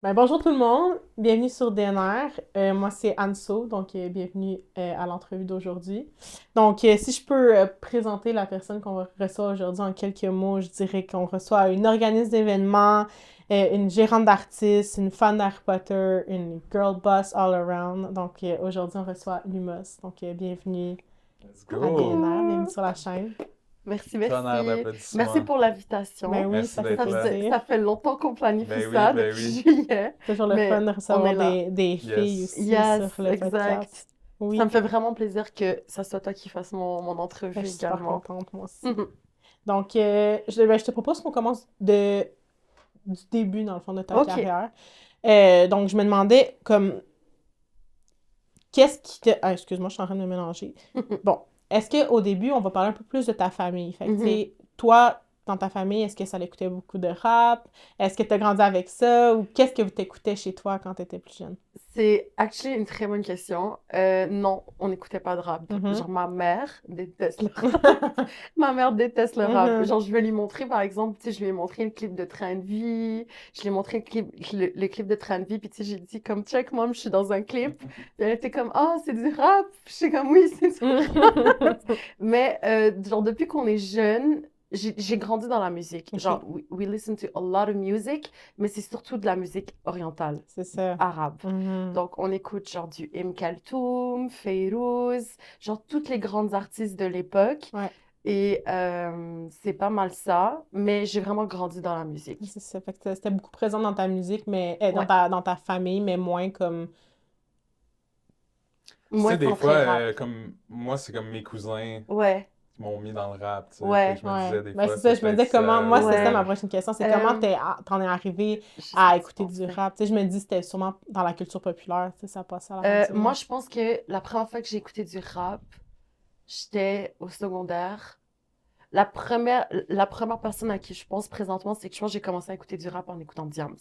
Bonjour tout le monde, bienvenue sur DNR. Moi c'est Anso, donc bienvenue à l'entrevue d'aujourd'hui. Donc si je peux présenter la personne qu'on reçoit aujourd'hui en quelques mots, je dirais qu'on reçoit une organiste d'événements, une gérante d'artistes, une fan d'Harry Potter, une girl boss all around. Donc aujourd'hui on reçoit Lumos, donc bienvenue Let's à go! DNR, bienvenue Coucou! sur la chaîne. Merci, Tonnerre merci. Merci d'applaudissements. pour Ben l'invitation. oui, Merci ça fait d'être là. plaisir. Ça fait longtemps qu'on planifie Ben oui, ça, ben depuis oui. juillet, Toujours le fun mais de on recevoir est là. des filles Yes. aussi sur Yes, le exact. podcast. Ça Oui, me fait vraiment plaisir que ça soit toi qui fasses mon je entrevue suis super également. contente, moi aussi. Mhm. Donc, je te propose qu'on commence du début, dans le fond, de ta Ok. carrière. Donc, je me demandais, comme, qu'est-ce qui te... Ah, excuse-moi, je suis en train de me mélanger. Bon, est-ce qu'au début, on va parler un peu plus de ta famille? Fait que, tu Mhm. sais, toi, dans ta famille, est-ce que ça écoutait beaucoup de rap? Est-ce que tu as grandi avec ça? Ou qu'est-ce que t'écoutais chez toi quand tu étais plus jeune? C'est actually une très bonne question. Non, on n'écoutait pas de rap. Mhm. Genre, ma mère déteste le rap. Ma mère déteste le rap. Mhm. Genre, je vais lui montrer, par exemple, tu sais, je lui ai montré le clip de Train de vie. Je lui ai montré le clip de Train de vie. Puis, tu sais, j'ai dit, comme, check, mom, je suis dans un clip. Puis, elle était comme, oh, c'est du rap. Puis, j'étais comme, oui, c'est du rap. Mais, genre, depuis qu'on est jeune, j'ai grandi dans la musique. OK, Genre, we listen to a lot of music, mais c'est surtout de la musique orientale, c'est ça. arabe. Mhm. Donc, on écoute genre du Kaltoum, Fayrouz, genre toutes les grandes artistes de l'époque. Ouais, Et c'est pas mal ça, mais j'ai vraiment grandi dans la musique. c'est ça. Fait que c'était beaucoup présent dans ta musique, mais Ouais, dans ta famille, mais moins comme... Tu sais, moins des fois, centré rap. comme moi, c'est comme mes cousins Ouais, qui m'ont mis dans le rap, tu sais. Fait que ouais, je me Ouais. disais, des Ben, fois, c'est ça, c'est je me peut-être disais comment... ça. Moi, c'était ça ma ouais. prochaine question, c'est comment Euh, t'en es arrivé je sais à que tu écouter du pensais. rap. Tu sais, je me dis c'était sûrement dans la culture populaire, tu sais, ça passait à la radio. Moi, je pense que la première fois que j'ai écouté du rap, j'étais au secondaire. La première personne à qui je pense présentement, c'est que je pense que j'ai commencé à écouter du rap en écoutant Diams.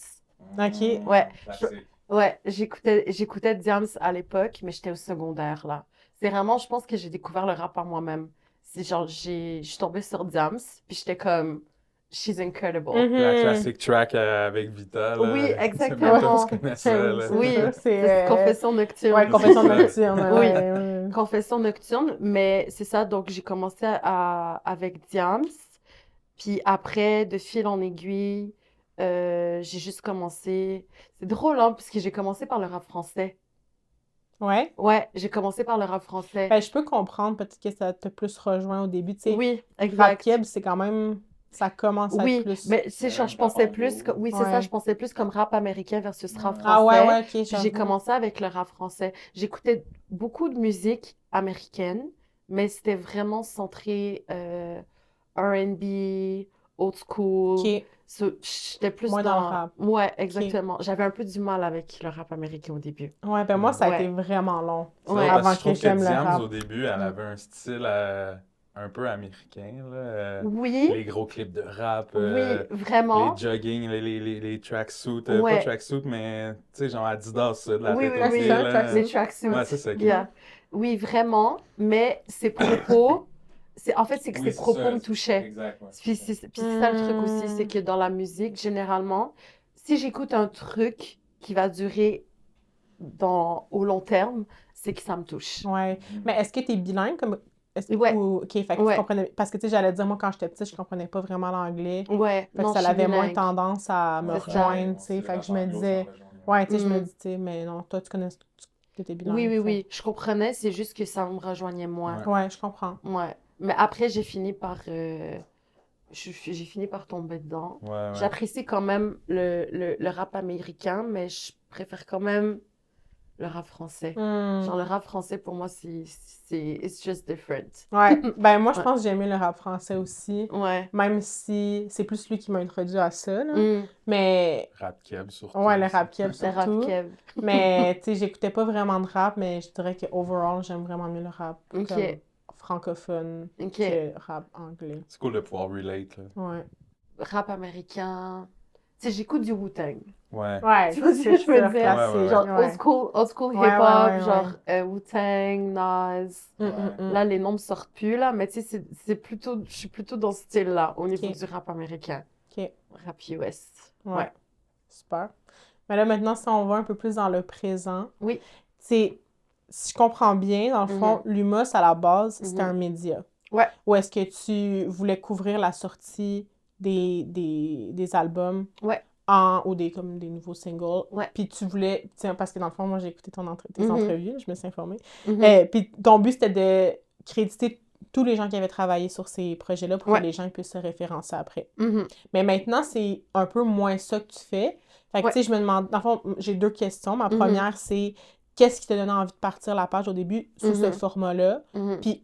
OK. Ouais, Classique. ouais, j'écoutais Diams à l'époque, mais j'étais au secondaire, là. C'est vraiment, je pense que j'ai découvert le rap par moi-même. C'est genre, je suis tombée sur Diams, puis j'étais comme, she's incredible. La Mhm. classique track avec Vita, Oui, là. C'est même tout, tu exactement. connais ça, Oui, là. c'est ça, Oui, c'est... c'est Confession Ouais, nocturne, c'est confession ça. nocturne, Oui, ouais. Ouais. Confession nocturne, mais c'est ça, donc j'ai commencé avec Diams, puis après, de fil en aiguille, j'ai juste commencé. C'est drôle, hein, parce que j'ai commencé par le rap français. Ouais. Ouais, j'ai commencé par le rap français. Ben, je peux comprendre peut-être que ça t'a plus rejoint au début, tu sais. Oui, Rap exact. Keb, c'est quand même... Ça commence à être Oui, plus... mais c'est Il y a genre, un tape en dos. oui, c'est ça, je Ouais. pensais plus comme rap américain versus rap Ouais. Ah ouais, français. ouais, OK, Puis j'ai j'avoue. commencé avec le rap français. J'écoutais beaucoup de musique américaine, mais c'était vraiment centré R&B, old school. OK, J'étais plus moins dans le dans... rap. Ouais, OK. exactement. J'avais un peu du mal avec le rap américain au début. Ouais, ben moi, ça a été Ouais, vraiment long C'est drôle ouais. parce que avant je que trouve que j'aime le Diams, rap. au début, elle Mm. avait un style un peu américain, là. Oui, Les gros clips de rap, oui, les vraiment. jogging, les tracksuits, pas Ouais. tracksuit, mais tu sais, genre Adidas, ça, de la Oui, tête oui, aux Ouais, c'est pieds, ça, oui, là. les tracksuit. Ouais, tracksuits, c'est ça, ok. yeah. Oui, vraiment, mais ses propos, en fait, c'est que Oui, ses c'est propos ça. me touchaient. Exact, ouais, c'est Puis ça. c'est ça le truc aussi, c'est Hmm. que dans la musique, généralement, si j'écoute un truc qui va durer au long terme, c'est que ça me touche. Ouais. Mais Mhm. est-ce que t'es bilingue comme... Ouais, OK, fait que tu ouais, comprenais... Parce que, tu sais, j'allais dire, moi, quand j'étais petite, je comprenais pas vraiment l'anglais. ouais, Fait que non, ça je suis avait moins bilingue, tendance à me Ouais, c'est ben ça. oui, rejoindre, tu moi sais. aussi, Fait que rap je me anglo, ça me disais... rejoint Ouais, tu sais, je me Hmm. dis, tu sais, mais non, toi, tu connais... Tu étais Oui, bilingue, oui, fait... oui, je comprenais, c'est juste que ça me rejoignait moins. Ouais. Ouais, je comprends. Ouais. Mais après, j'ai fini par tomber dedans. Ouais, ouais. J'apprécie quand même le rap américain, mais je préfère quand même le rap français. Hmm. Genre, le rap français, pour moi, it's just different. Ouais, ben moi je Ouais, pense que j'ai aimé le rap français aussi, ouais. même si c'est plus lui qui m'a introduit à ça, là. Hmm, Mais, Rap keb surtout ouais, le aussi. rap keb le rap surtout. kev. Mais, tu sais, j'écoutais pas vraiment de rap, mais je dirais que overall, j'aime vraiment mieux le rap comme Ok, francophone ok. que rap anglais. C'est cool de pouvoir relate, là. Ouais. Rap américain. Tu sais, j'écoute du Wu-Tang. Ouais. Ouais, Tu vois ce que c'est je veux sûr, dire? Ouais, ouais, classique, ouais. Genre, ouais. old school Ouais, ouais, hip-hop, ouais, ouais. genre Wu-Tang, Nas. Ouais. Là, les noms me sortent plus, là, mais tu sais, je suis plutôt dans ce style-là, au niveau OK, du rap américain. OK, Rap US. ouais, Ouais. super. Mais là, maintenant, si on va un peu plus dans le présent, Oui. c'est, si je comprends bien, dans le fond, Lumos, à la base, c'était un média. Ouais. Ou est-ce que tu voulais couvrir la sortie des albums Ouais. ou comme des nouveaux singles? Ouais. Puis tu voulais, parce que dans le fond, moi, j'ai écouté tes Mhm. entrevues, je me suis informée. Mhm. Puis ton but, c'était de créditer tous les gens qui avaient travaillé sur ces projets-là pour Ouais. que les gens puissent se référencer après. Mhm. Mais maintenant, c'est un peu moins ça que tu fais. Fait que, Ouais. tu sais, je me demande... Dans le fond, j'ai 2 questions. Ma Mhm. première, c'est qu'est-ce qui t'a donné envie de partir la page au début sous ce Mhm. format-là? Mhm. Puis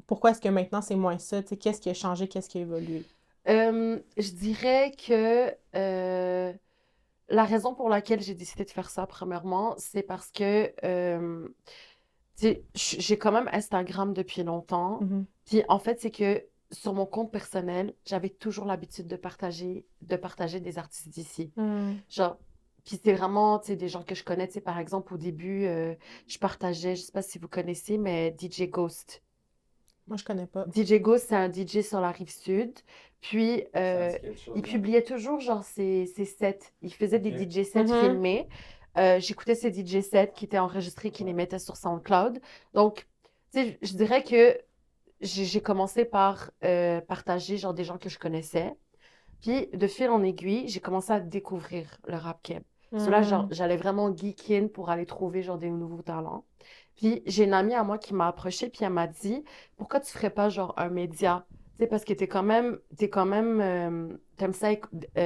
pourquoi est-ce que maintenant, c'est moins ça? Tu sais, qu'est-ce qui a changé? Qu'est-ce qui a évolué? Je dirais que la raison pour laquelle j'ai décidé de faire ça, premièrement, c'est parce que tu sais, j'ai quand même Instagram depuis longtemps. Mhm. Puis en fait, c'est que sur mon compte personnel, j'avais toujours l'habitude de partager des artistes d'ici. Genre, puis c'est vraiment, tu sais, des gens que je connais. Tu sais, par exemple, au début, je partageais, je sais pas si vous connaissez, mais DJ Ghost. Moi, je connais pas. DJ Ghost, c'est un DJ sur la rive sud. Puis, Ça me dit quelque chose, il hein. publiait toujours, genre, ses sets. Il faisait des Ok. DJ sets Mhm. filmés. J'écoutais ces DJ sets qui étaient enregistrés, qui les mettait sur SoundCloud. Donc, tu sais, je dirais que j'ai commencé par partager, genre, des gens que je connaissais. Puis, de fil en aiguille, j'ai commencé à découvrir le rap keb. Cela, genre, j'allais vraiment geek in pour aller trouver, genre, des nouveaux talents. Puis, j'ai une amie à moi qui m'a approchée, puis elle m'a dit, pourquoi tu ferais pas, genre, un média? Tu sais, parce que t'aimes ça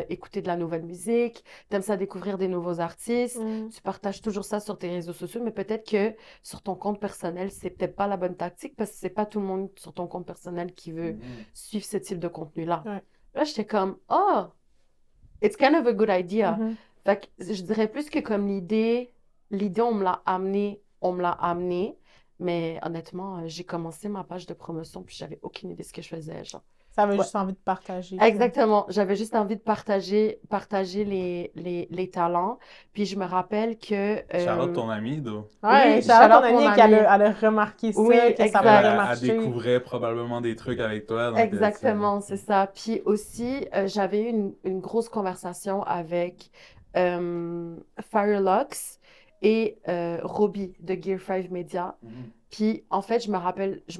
écouter de la nouvelle musique, t'aimes ça découvrir des nouveaux artistes, tu partages toujours ça sur tes réseaux sociaux, mais peut-être que sur ton compte personnel, c'est peut-être pas la bonne tactique parce que c'est pas tout le monde sur ton compte personnel qui veut suivre ce type de contenu-là. Ouais. Là, j'étais comme, oh, it's kind of a good idea. Mhm. Fait que je dirais plus que comme l'idée, on me l'a amené. Mais honnêtement, j'ai commencé ma page de promotion, puis j'avais aucune idée de ce que je faisais, genre. Ça avait Ouais. juste envie de partager. Exactement. J'avais juste envie de partager les talents. Puis je me rappelle que... Charlotte, ton amie, d'où? Ouais, Oui, Charlotte, shout-out ton mon amie, qu'elle amie. a remarqué ça, Oui, que ça exact. pourrait Elle marcher. découvrait probablement des trucs avec toi. Donc, Exactement, c'est ça. Puis aussi, j'avais eu une grosse conversation avec Firelux et Robbie de Gear 5 Media. Puis en fait, je me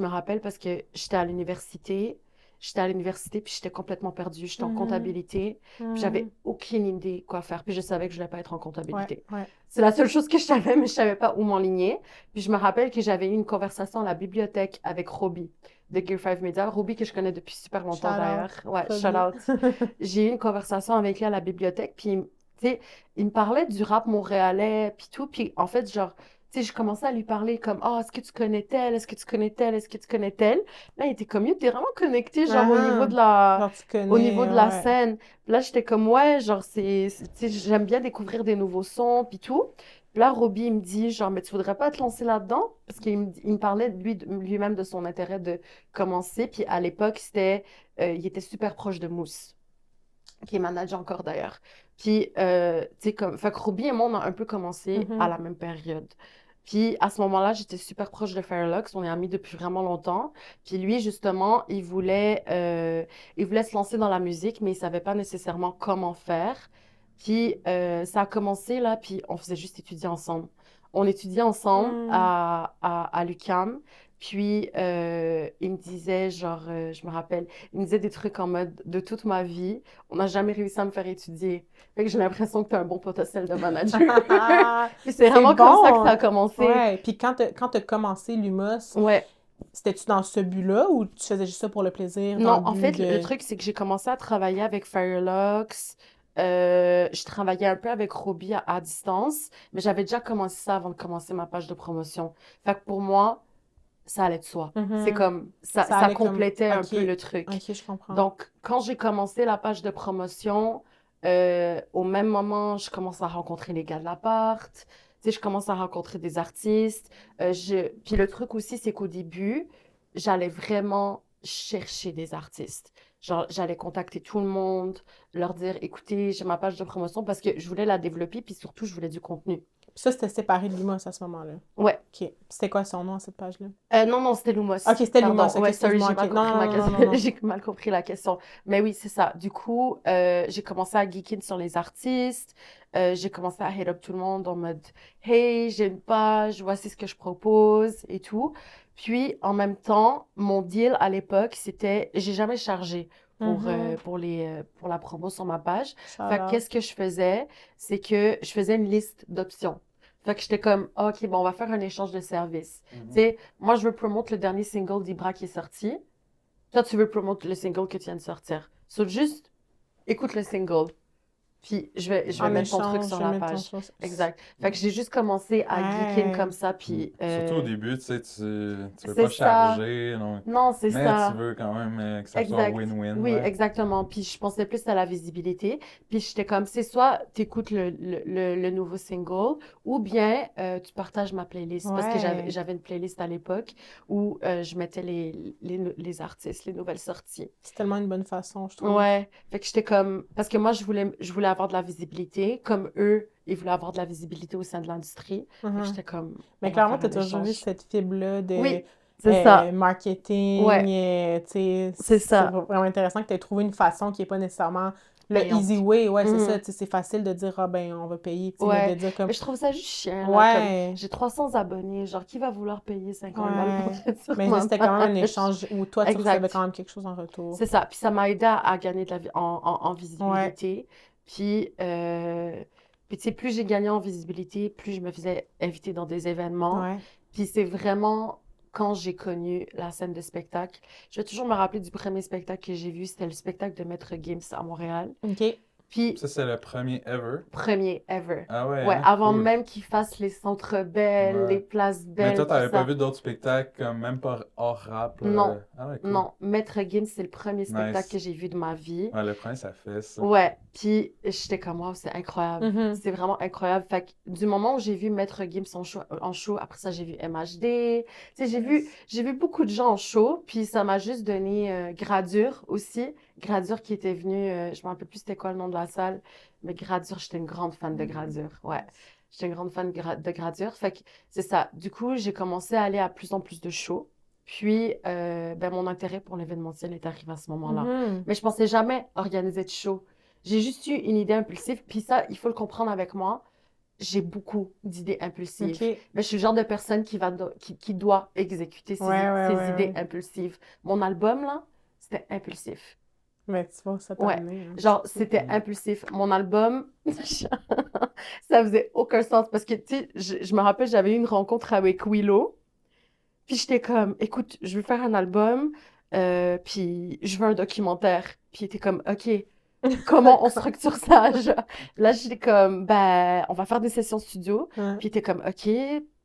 rappelle parce que j'étais à l'université, puis j'étais complètement perdue. J'étais en comptabilité, puis j'avais aucune idée quoi faire. Puis je savais que je voulais pas être en comptabilité. Ouais. C'est la seule chose que je savais, mais je savais pas où m'enligner. Puis je me rappelle que j'avais eu une conversation à la bibliothèque avec Robbie de Gear 5 Media. Robbie que je connais depuis super longtemps Shout out. d'ailleurs. Ouais, Robbie. shout out. J'ai eu une conversation avec lui à la bibliothèque, puis tu sais, il me parlait du rap montréalais, puis tout. Puis en fait, genre, tu sais, je commençais à lui parler comme, ah, est-ce que tu connais tel, est-ce que tu connais tel, est-ce que tu connais tel. Là, il était comme, t'es vraiment connecté, genre, au niveau de la, Genre, tu connais, au niveau de la ouais. scène. Puis là, j'étais comme, ouais, genre, tu sais, j'aime bien découvrir des nouveaux sons, puis tout. Puis là, Robbie, il me dit, genre, mais tu voudrais pas te lancer là-dedans? Parce il me parlait lui-même de son intérêt de commencer. Puis à l'époque, il était super proche de Mousse, qui est manager encore d'ailleurs. Puis, tu sais, fait que Robbie et moi, on a un peu commencé à la même période. Puis, à ce moment-là, j'étais super proche de Firelux. On est amis depuis vraiment longtemps. Puis lui, justement, il voulait se lancer dans la musique, mais il savait pas nécessairement comment faire. Puis, ça a commencé, là, puis on faisait juste étudier ensemble. On étudiait ensemble à l'UQAM. Puis, il me disait, genre, je me rappelle, il me disait des trucs en mode, de toute ma vie, on n'a jamais réussi à me faire étudier. Fait que j'ai l'impression que tu as un bon potentiel de manager. Puis c'est vraiment comme ça que ça a commencé. Ouais, puis quand t'as commencé Lumos, Ouais. c'était-tu dans ce but-là ou tu faisais juste ça pour le plaisir? Non, dans en le fait, but de... le truc, c'est que j'ai commencé à travailler avec Firelux. Je travaillais un peu avec Robbie à distance, mais j'avais déjà commencé ça avant de commencer ma page de promotion. Fait que pour moi, ça allait de soi. C'est comme, ça allait complétait un ok, peu le truc. Ok, je comprends. Donc, quand j'ai commencé la page de promotion, au même moment, je commence à rencontrer les gars de l'appart. Tu sais, je commence à rencontrer des artistes. Puis le truc aussi, c'est qu'au début, j'allais vraiment chercher des artistes. Genre, j'allais contacter tout le monde, leur dire, écoutez, j'ai ma page de promotion parce que je voulais la développer, puis surtout, je voulais du contenu. Ça, c'était séparé de Lumos à ce moment-là. Ouais. OK. C'était quoi son nom à cette page-là? Non, c'était Lumos. OK, c'était Pardon. Lumos. OK, Ouais, sorry, excuse-moi. j'ai mal OK. compris Non, ma non, non, question. non, non. J'ai mal compris la question. Mais oui, c'est ça. Du coup, j'ai commencé à geeker sur les artistes. J'ai commencé à hit up tout le monde en mode hey, j'ai une page, voici ce que je propose et tout. Puis, en même temps, mon deal à l'époque, c'était j'ai jamais chargé Mhm. pour la promo sur ma page. Shout Fait que out. qu'est-ce que je faisais? C'est que je faisais une liste d'options. Fait que j'étais comme, ah, OK, bon, on va faire un échange de services. Tu sais, moi, je veux promouvoir le dernier single d'Ibra qui est sorti. Toi, tu veux promouvoir le single que tu viens de sortir. So, juste, écoute le single. Puis, je vais En mettre ton truc échange, sur je vais la mettre ton page. chose. Exact. Fait que j'ai juste commencé à geeker Ouais. comme ça, puis... Surtout au début, tu sais, tu veux c'est pas ça. charger, donc... Non, c'est mais ça. tu veux quand même que ça soit Exact. win-win, Oui, ouais. exactement. Puis je pensais plus à la visibilité. Puis j'étais comme, c'est soit tu écoutes le nouveau single ou bien tu partages ma playlist. Parce que Ouais. j'avais une playlist à l'époque où je mettais les artistes, les nouvelles sorties. C'est tellement une bonne façon, je trouve. Ouais. Fait que j'étais comme, parce que moi, je voulais avoir de la visibilité, comme eux, ils voulaient avoir de la visibilité au sein de l'industrie. Fait que Mhm. j'étais comme, Mais on va clairement, faire tu as un toujours eu échange. cette fibre-là de Oui, c'est ça. marketing. Ouais, Tu sais, c'est c'est ça. vraiment intéressant que tu aies trouvé une façon qui n'est pas nécessairement le Payante. easy way. Ouais, c'est ça. Mhm. Tu sais, c'est facile de dire, ah ben, on va payer. Tu sais, mais Ouais, de dire comme, mais je trouve ça juste chiant, là, comme ouais, j'ai 300 abonnés, genre qui va vouloir payer 50 balles pour ouais. être sur Mais ma c'était quand même un page? échange où toi, tu recevais quand Exact, même quelque chose en retour. c'est ça. Puis ça m'a aidé à gagner de en Ouais, visibilité. Puis tu sais, plus j'ai gagné en visibilité, plus je me faisais inviter dans des événements. ouais. Puis c'est vraiment quand j'ai connu la scène de spectacle. Je vais toujours me rappeler du premier spectacle que j'ai vu, c'était le spectacle de Maître Gims à Montréal. OK. Puis Ça, c'est le premier ever. premier ever. Ah ouais, Ouais, hein? avant Cool. même qu'ils fassent les centres belles, les Ouais. places Mais belles, toi, tout t'avais pas ça. vu d'autres spectacles, comme même pas hors rap, là? Non, Ah ouais, cool. non. Maître Gims, c'est le premier spectacle que Nice. j'ai vu de ma vie. Ouais, le premier, ça fait ça. Ouais, puis j'étais comme, wow, c'est incroyable. Mhm. C'est vraiment incroyable. Fait que du moment où j'ai vu Maître Gims en show, après ça, j'ai vu MHD. Tu sais, j'ai vu beaucoup de gens en show, puis ça m'a juste donné Gradure aussi. Gradure qui était venu, je me rappelle plus c'était quoi le nom de la salle, mais Gradure, j'étais une grande fan de Gradure. Ouais, j'étais une grande fan de Gradure. Fait que c'est ça. Du coup, j'ai commencé à aller à plus en plus de shows. Puis, ben, mon intérêt pour l'événementiel est arrivé à ce moment-là. Mhm. Mais je pensais jamais organiser de show. J'ai juste eu une idée impulsive. Puis ça, il faut le comprendre avec moi. J'ai beaucoup d'idées impulsives. OK. Mais je suis le genre de personne qui doit exécuter Ouais, ouais, ses ouais, idées ouais. impulsives. Mon album, là, c'était impulsif. Mais tu vois, ça t'a Ouais. amené, hein. Genre, c'était Mm. impulsif. Mon album, ça faisait aucun sens. Parce que, tu sais, je me rappelle, j'avais eu une rencontre avec Willow. Puis j'étais comme, écoute, je veux faire un album, puis je veux un documentaire. Puis il était comme, OK, comment on structure ça? Là, j'étais comme, ben, on va faire des sessions studio. Ouais. Puis il était comme, OK,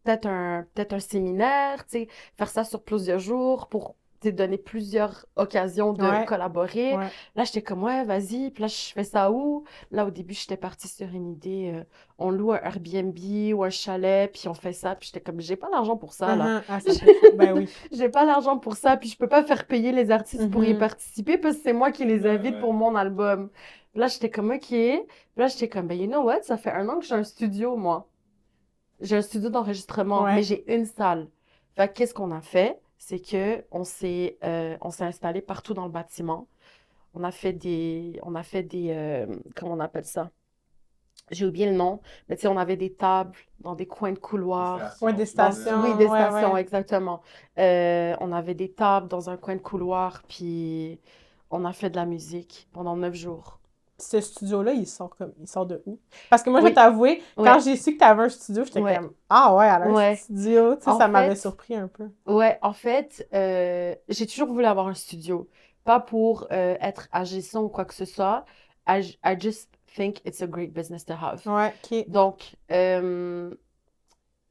peut-être un séminaire, tu sais, faire ça sur plusieurs jours pour te donner plusieurs occasions de Ouais. collaborer. Ouais. Là, j'étais comme, ouais, vas-y. Puis là, je fais ça où? Là, au début, j'étais partie sur une idée, on loue un Airbnb ou un chalet, puis on fait ça. Puis j'étais comme, j'ai pas l'argent pour ça, là. Mhm. Ah, ça fait... Ben oui. J'ai pas l'argent pour ça, puis je peux pas faire payer les artistes pour y Mhm. participer parce que c'est moi qui les Ouais, invite ouais. pour mon album. Puis là, j'étais comme, OK. Puis là, j'étais comme, ben, you know what? Ça fait 1 an que j'ai un studio, moi. J'ai un studio d'enregistrement, mais Ouais. j'ai une salle. Fait que qu'est-ce qu'on a fait? C'est que on s'est installé partout dans le bâtiment. On a fait comment on appelle ça? J'ai oublié le nom, mais tu sais, on avait des tables dans des coins de couloir. Ouais, des Dans, stations. oui, des Ouais, stations, ouais. exactement. On avait des tables dans un coin de couloir, puis on a fait de la musique pendant 9 jours. Ce studio-là, il sort de où? Parce que moi, je vais Oui, t'avouer, quand ouais, j'ai su que t'avais un studio, j'étais ouais, comme, ah ouais, elle a un ouais. studio. Tu sais, En ça m'avait fait, surpris un peu. ouais, en fait, j'ai toujours voulu avoir un studio. Pas pour être agissant ou quoi que ce soit. I just think it's a great business to have. Ouais, OK. Donc,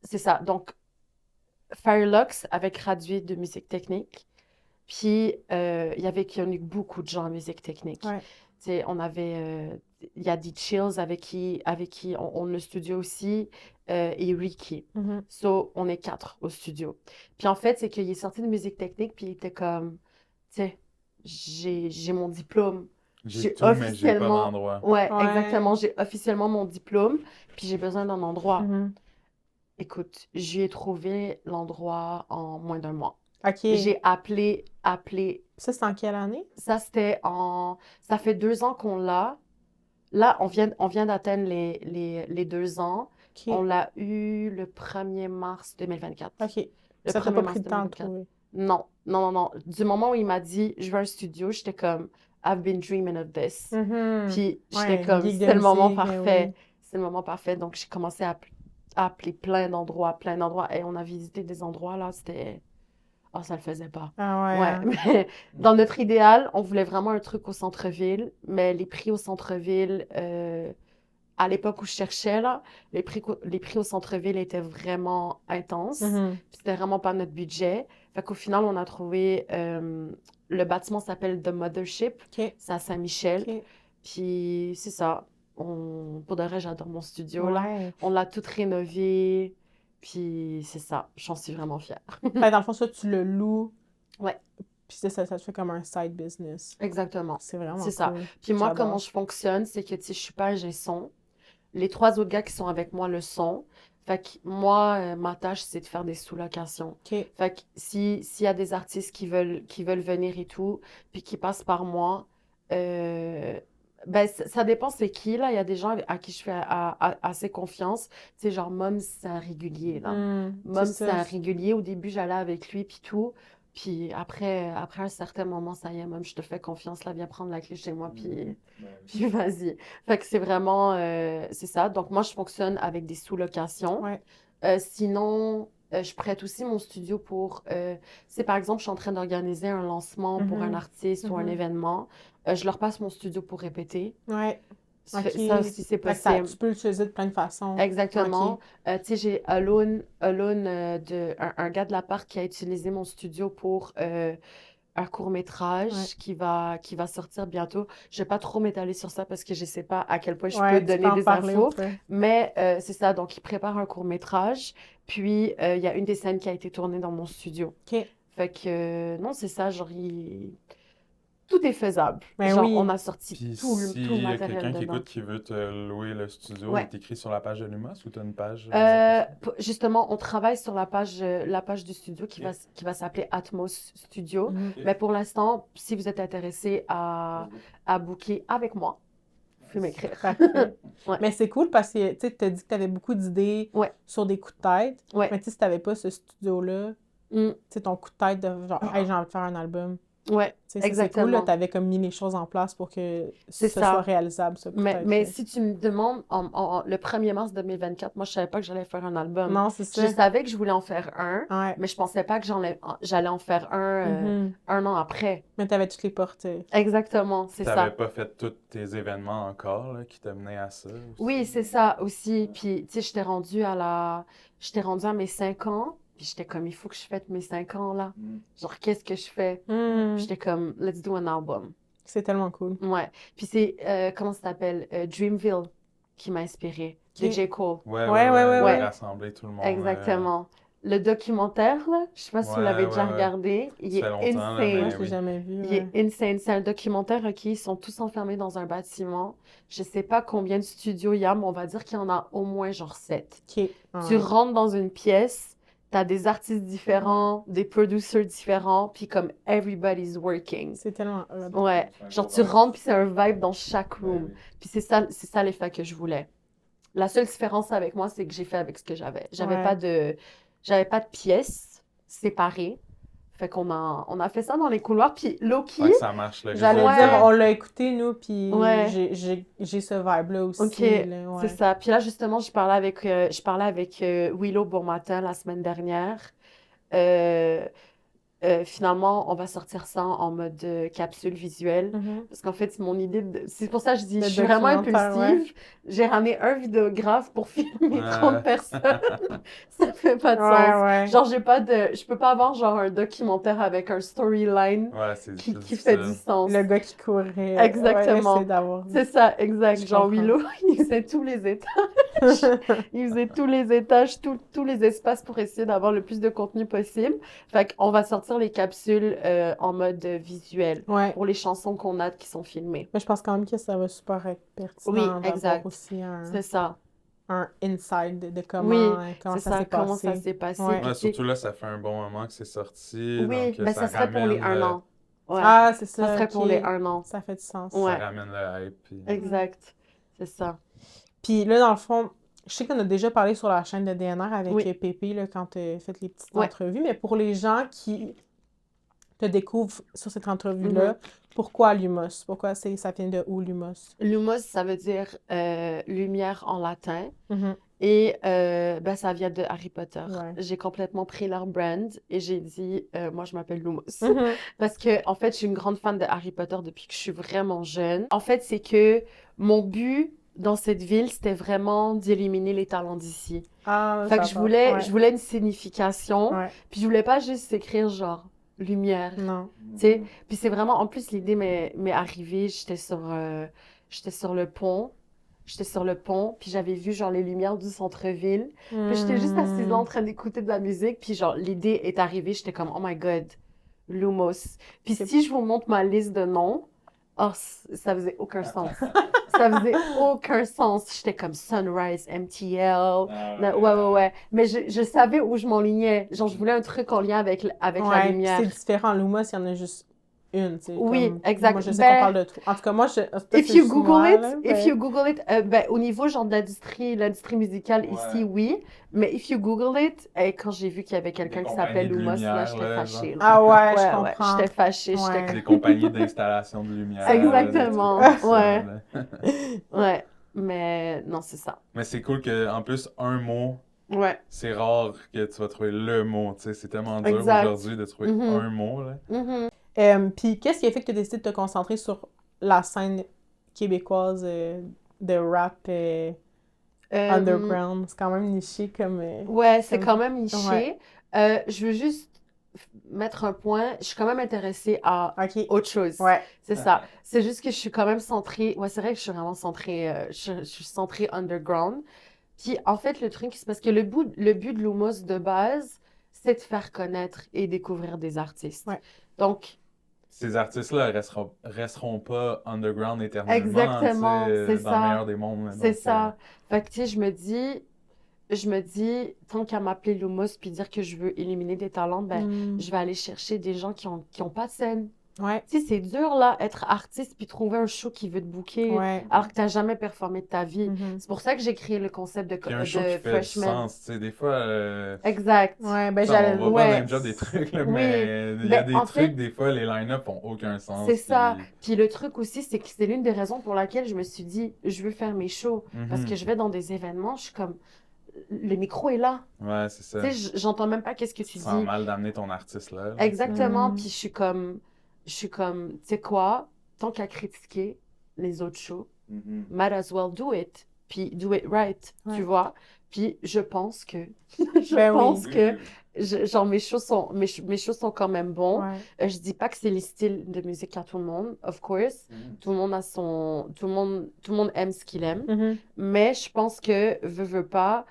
c'est ça. Donc, Firelux avait gradué de musique technique. Puis, il y avait connu beaucoup de gens en musique technique. Ouais. Tu sais, il y a des Chills avec qui on a le studio aussi, et Ricky. Mhm. So, on est 4 au studio. Puis en fait, c'est qu'il est sorti de musique technique, puis il était comme, tu sais, j'ai mon diplôme. J'ai J'ai tout, mais j'ai pas officiellement, d'endroit. ouais, Ouais. exactement, j'ai officiellement mon diplôme, puis j'ai besoin d'un endroit. Mhm. Écoute, j'ai trouvé l'endroit en moins d'un mois. OK. J'ai appelé. Ça, c'est en quelle année? Ça, ça fait 2 ans qu'on l'a. Là, on vient d'atteindre les 2 ans. On OK. l'a eu le 1er mars 2024. OK. Le Ça t'a 1er pas mars pris de temps à 2024. trouver. Non, non, non, non. Du moment où il m'a dit, je veux un studio, j'étais comme, I've been dreaming of this. Mhm. Puis j'étais Ouais, comme, geek de c'est le moment musique, ben parfait. oui. C'est le moment parfait. Donc j'ai commencé à appeler plein d'endroits, plein d'endroits. Et on a visité des endroits, là, c'était... Oh, ça le faisait pas. Ah ouais, Ouais, hein. mais dans notre idéal, on voulait vraiment un truc au centre-ville, mais les prix au centre-ville, à l'époque où je cherchais, là, les prix au centre-ville étaient vraiment intenses. Mhm. Puis c'était vraiment pas notre budget. Fait qu'au final, on a trouvé... le bâtiment s'appelle The Mothership. OK. C'est à Saint-Michel. OK. Puis c'est ça. Pour de vrai, j'adore mon studio, là. Ouais. On l'a tout rénové. Puis c'est ça. J'en suis vraiment fière. Fait, dans le fond, ça, tu le loues. Ouais. Puis ça te fait comme un side business. Exactement. C'est vraiment C'est ça. cool. Puis moi, J'adore. comment je fonctionne, c'est que, tu sais, je suis pas ingé son. Les 3 autres gars qui sont avec moi le sont. Fait que moi, ma tâche, c'est de faire des sous-locations. OK. Fait que s'il y a des artistes qui veulent venir et tout, puis qui passent par moi, ben, ça dépend c'est qui, là. Il y a des gens à qui je fais assez confiance. Tu sais, genre, Mom, c'est un régulier, là. C'est Mom, c'est ça. un régulier. Au début, j'allais avec lui, puis tout. Puis après un certain moment, ça y est, Mom, je te fais confiance, là, viens prendre la clé chez moi, puis vas-y. Fait que c'est vraiment, c'est ça. Donc moi, je fonctionne avec des sous-locations. Ouais. Sinon, je prête aussi mon studio pour, si par exemple, je suis en train d'organiser un lancement pour un Mhm. artiste ou un Mhm. événement, je leur passe mon studio pour répéter. Ouais. Ça OK. aussi, c'est Fait que ça, possible. tu peux l'utiliser de plein de façons. Exactement. OK. Tu sais, j'ai Alone, un gars de l'appart qui a utilisé mon studio pour un court-métrage Ouais. qui va sortir bientôt. Je vais pas trop m'étaler sur ça parce que je sais pas à quel point je peux Ouais, tu peux donner en des parler un infos. peu. Mais c'est ça, donc il prépare un court-métrage. Puis il y a une des scènes qui a été tournée dans mon studio. OK. Fait que non, c'est ça, genre tout est faisable. Ben Genre, oui. on a sorti Puis tout le s'il y a matériel quelqu'un qui dedans. écoute qui veut te louer le studio, Ouais. il t'écrit sur la page de Lumos ou tu as une page? Justement, on travaille sur la page du studio qui Ok. va s'appeler Atmos Studio. Mhm. Mais pour l'instant, si vous êtes intéressé à booker avec moi, vous pouvez m'écrire. Parfait. Ouais. Mais c'est cool parce que tu as dit que tu avais beaucoup d'idées Ouais. sur des coups de tête. Ouais. Mais tu sais, si tu n'avais pas ce studio-là, Mm. tu sais, ton coup de tête de genre, hey, j'ai envie de faire un album. Ouais, Tu sais, ça, c'est cool, là. exactement. Tu avais comme mis les choses en place pour que C'est ce ça. soit réalisable, ce coup de Mais tête-là. si tu me demandes, le 1er mars 2024, moi, je savais pas que j'allais faire un album. Non, c'est Je ça. savais que je voulais en faire un, Ouais. mais je pensais pas que j'allais en faire un Mhm. un an après. Mais tu avais toutes les portes. Exactement, c'est Tu ça. n'avais pas fait tous tes événements encore là, qui t'amenaient à ça aussi? Oui, c'est ça aussi. Puis, tu sais, j'étais rendue à mes 5 ans. Puis j'étais comme, il faut que je fête mes 5 ans, là. Mm. Genre, qu'est-ce que je fais? Mhm. J'étais comme, let's do an album. C'est tellement cool. Ouais. Puis c'est, comment ça s'appelle? Dreamville qui m'a inspirée. De Ok. J. Cole. Ouais. Rassembler tout le monde. Exactement. Le documentaire, là, je sais pas si vous l'avez déjà regardé. Il est Ça fait longtemps, là, mais Moi, insane. je l'ai oui. jamais vu. Il Ouais. est insane. C'est un documentaire, OK, ils sont tous enfermés dans un bâtiment. Je sais pas combien de studios il y a, mais on va dire qu'il y en a au moins genre 7. Ok. Ah. Tu rentres dans une pièce, t'as des artistes différents, des producers différents, puis comme everybody's working. C'est tellement hot. Ouais, C'est un genre gros tu vibe. rentres puis c'est un vibe dans chaque Ben room. oui. Puis c'est ça l'effet que je voulais. La seule différence avec moi, c'est que j'ai fait avec ce que j'avais. J'avais Ouais. pas de pièces séparées. Fait qu'on a fait ça dans les couloirs. Puis low-key, Fait que ça marche le J'allais Ouais. dire, on l'a écouté, nous, puis Ouais. j'ai ce vibe-là aussi. OK, là, ouais. c'est ça. Puis là, justement, je parlais avec Willow Bourmatin la semaine dernière. Finalement, on va sortir ça en mode capsule visuelle. Mhm. Parce qu'en fait, c'est pour ça que je dis, Le je suis vraiment documentaire, impulsive. J'ai ramené un vidéographe pour filmer 30 personnes. Ça fait pas de sens. Ouais. Genre, je peux pas avoir genre un documentaire avec un storyline Ouais, c'est qui juste fait ça. du sens. Le gars qui courait. Exactement. Ouais, essaie d'avoir. C'est ça, exact. Je Genre, comprends. Willow, il faisait tous les étages. Il faisait tous les étages, tous les espaces pour essayer d'avoir le plus de contenu possible. Fait qu'on va sortir les capsules en mode visuel Ouais. pour les chansons qu'on a qui sont filmées. Mais je pense quand même que ça va super être pertinent Oui, d'avoir exact. aussi un... C'est ça. un inside de Oui, comment c'est ça s'est ça, comment ça passé. s'est passé. Ouais. Puis Ouais, tu sais, surtout là, ça fait un bon moment que c'est sorti, oui, donc ben ça ça serait pour les ramène 1 an. Ouais, Ah, c'est ça ça, serait pour les ok. 1 an. Ça fait du sens. ça Ouais, ramène le hype. Puis... exact. C'est ça. Puis là, dans le fond, je sais qu'on a déjà parlé sur la chaîne de DNR avec Oui, Pépé, là, quand tu as fait les petites ouais. entrevues, mais pour les gens qui te découvrent sur cette Mhm. entrevue-là, pourquoi Lumos? Pourquoi ça vient de où, Lumos? Lumos, ça veut dire lumière en latin. Mhm. Et ben, ça vient de Harry Potter. Ouais. J'ai complètement pris leur brand et j'ai dit, moi, je m'appelle Lumos. Mhm. Parce que, en fait, je suis une grande fan de Harry Potter depuis que je suis vraiment jeune. En fait, c'est que mon but dans cette ville, c'était vraiment d'éliminer les talents d'ici. Ah, Fait que j'adore. je Ouais. voulais une signification. Ouais. Puis je voulais pas juste écrire genre lumière. Non. Tu sais, puis c'est vraiment, en plus, l'idée m'est arrivée, j'étais sur le pont, puis j'avais vu, genre, les lumières du centre-ville, puis j'étais juste assise là en train d'écouter de la musique, puis genre, l'idée est arrivée, j'étais comme, oh my God, Lumos. Puis C'est- si je vous montre ma liste de noms, oh, ça faisait aucun sens. Ça faisait aucun sens. J'étais comme Sunrise, MTL. Ouais. Mais je savais où je m'enlignais. Genre, je voulais un truc en lien avec la Ouais, puis lumière. c'est différent. Lumos, il y en a juste une, tu sais. Oui, Comme... exact. Moi, je sais Ben, qu'on parle de tout. En tout cas, moi, peut-être If c'est you juste Google moi, it, là, if you Google it, ben, au niveau genre de l'industrie musicale ici, oui. Mais if you Google it, quand j'ai vu qu'il y avait quelqu'un qui s'appelait compagnies de Lumos, là, lumière, j'étais là, fâchée. Là. Ah ouais, je Ouais, comprends. j'étais fâchée, Ouais. j'étais Des compagnies d'installation de lumière. Exactement, des trucs comme ouais. ça, là. Ouais, mais non, c'est ça. Mais c'est cool qu'en plus, un mot, Ouais, c'est rare que tu vas trouver le mot. Tu sais, c'est tellement dur exact. aujourd'hui de trouver Mhm. un mot. Là. Puis qu'est-ce qui a fait que tu as décidé de te concentrer sur la scène québécoise de rap underground? C'est quand même niché comme... Ouais, c'est comme- quand même niché. Ouais. Je veux juste mettre un point. Je suis quand même intéressée à OK. autre chose. Ouais. C'est ça. C'est juste que je suis quand même centrée. Ouais, c'est vrai que je suis vraiment centrée. Je suis centrée underground. Puis en fait, le truc, c'est parce que le but de Lumos de base, c'est de faire connaître et découvrir des artistes. Ouais. Donc, Ces artistes-là resteront pas underground éternellement. exactement, tu sais, c'est dans le ça. meilleur des mondes. là. C'est Donc, ça. Fait que, tu sais, je me dis, tant qu'à m'appeler Lumos puis dire que je veux éliminer des talents, ben, Mm. je vais aller chercher des gens qui ont pas de scène. Ouais. Tu sais, c'est dur, là, être artiste puis trouver un show qui veut te booker Ouais. alors que t'as jamais performé de ta vie. Mhm. C'est pour ça que j'ai créé le concept Puis un show qui fait du freshman. sens. Tu sais, des fois, Exact. Ouais, ben ça, j'allais... on va pas Ouais. name drop des trucs, là, Oui. mais il y a Ben, des en trucs, fait, des fois, les line-up ont aucun sens. c'est ça. puis- Puis le truc aussi, c'est que c'est l'une des raisons pour laquelle je me suis dit, je veux faire mes shows. Parce que Mhm. je vais dans des événements, je suis comme, le micro est là. Ouais, c'est ça. Tu sais, j'entends même pas qu'est-ce que tu Tu sens dis. mal d'amener ton artiste là. Exactement. Mhm. Puis je suis comme, tu sais quoi, tant qu'à critiquer les autres shows, Mhm. might as well do it. Puis do it right, Ouais. tu vois. Puis je pense que, Ben oui. genre mes shows sont quand même bons. Ouais. Je dis pas que c'est les styles de musique à tout le monde, of course. Tout le monde aime ce qu'il aime. Mhm. Mais je pense que, veux pas,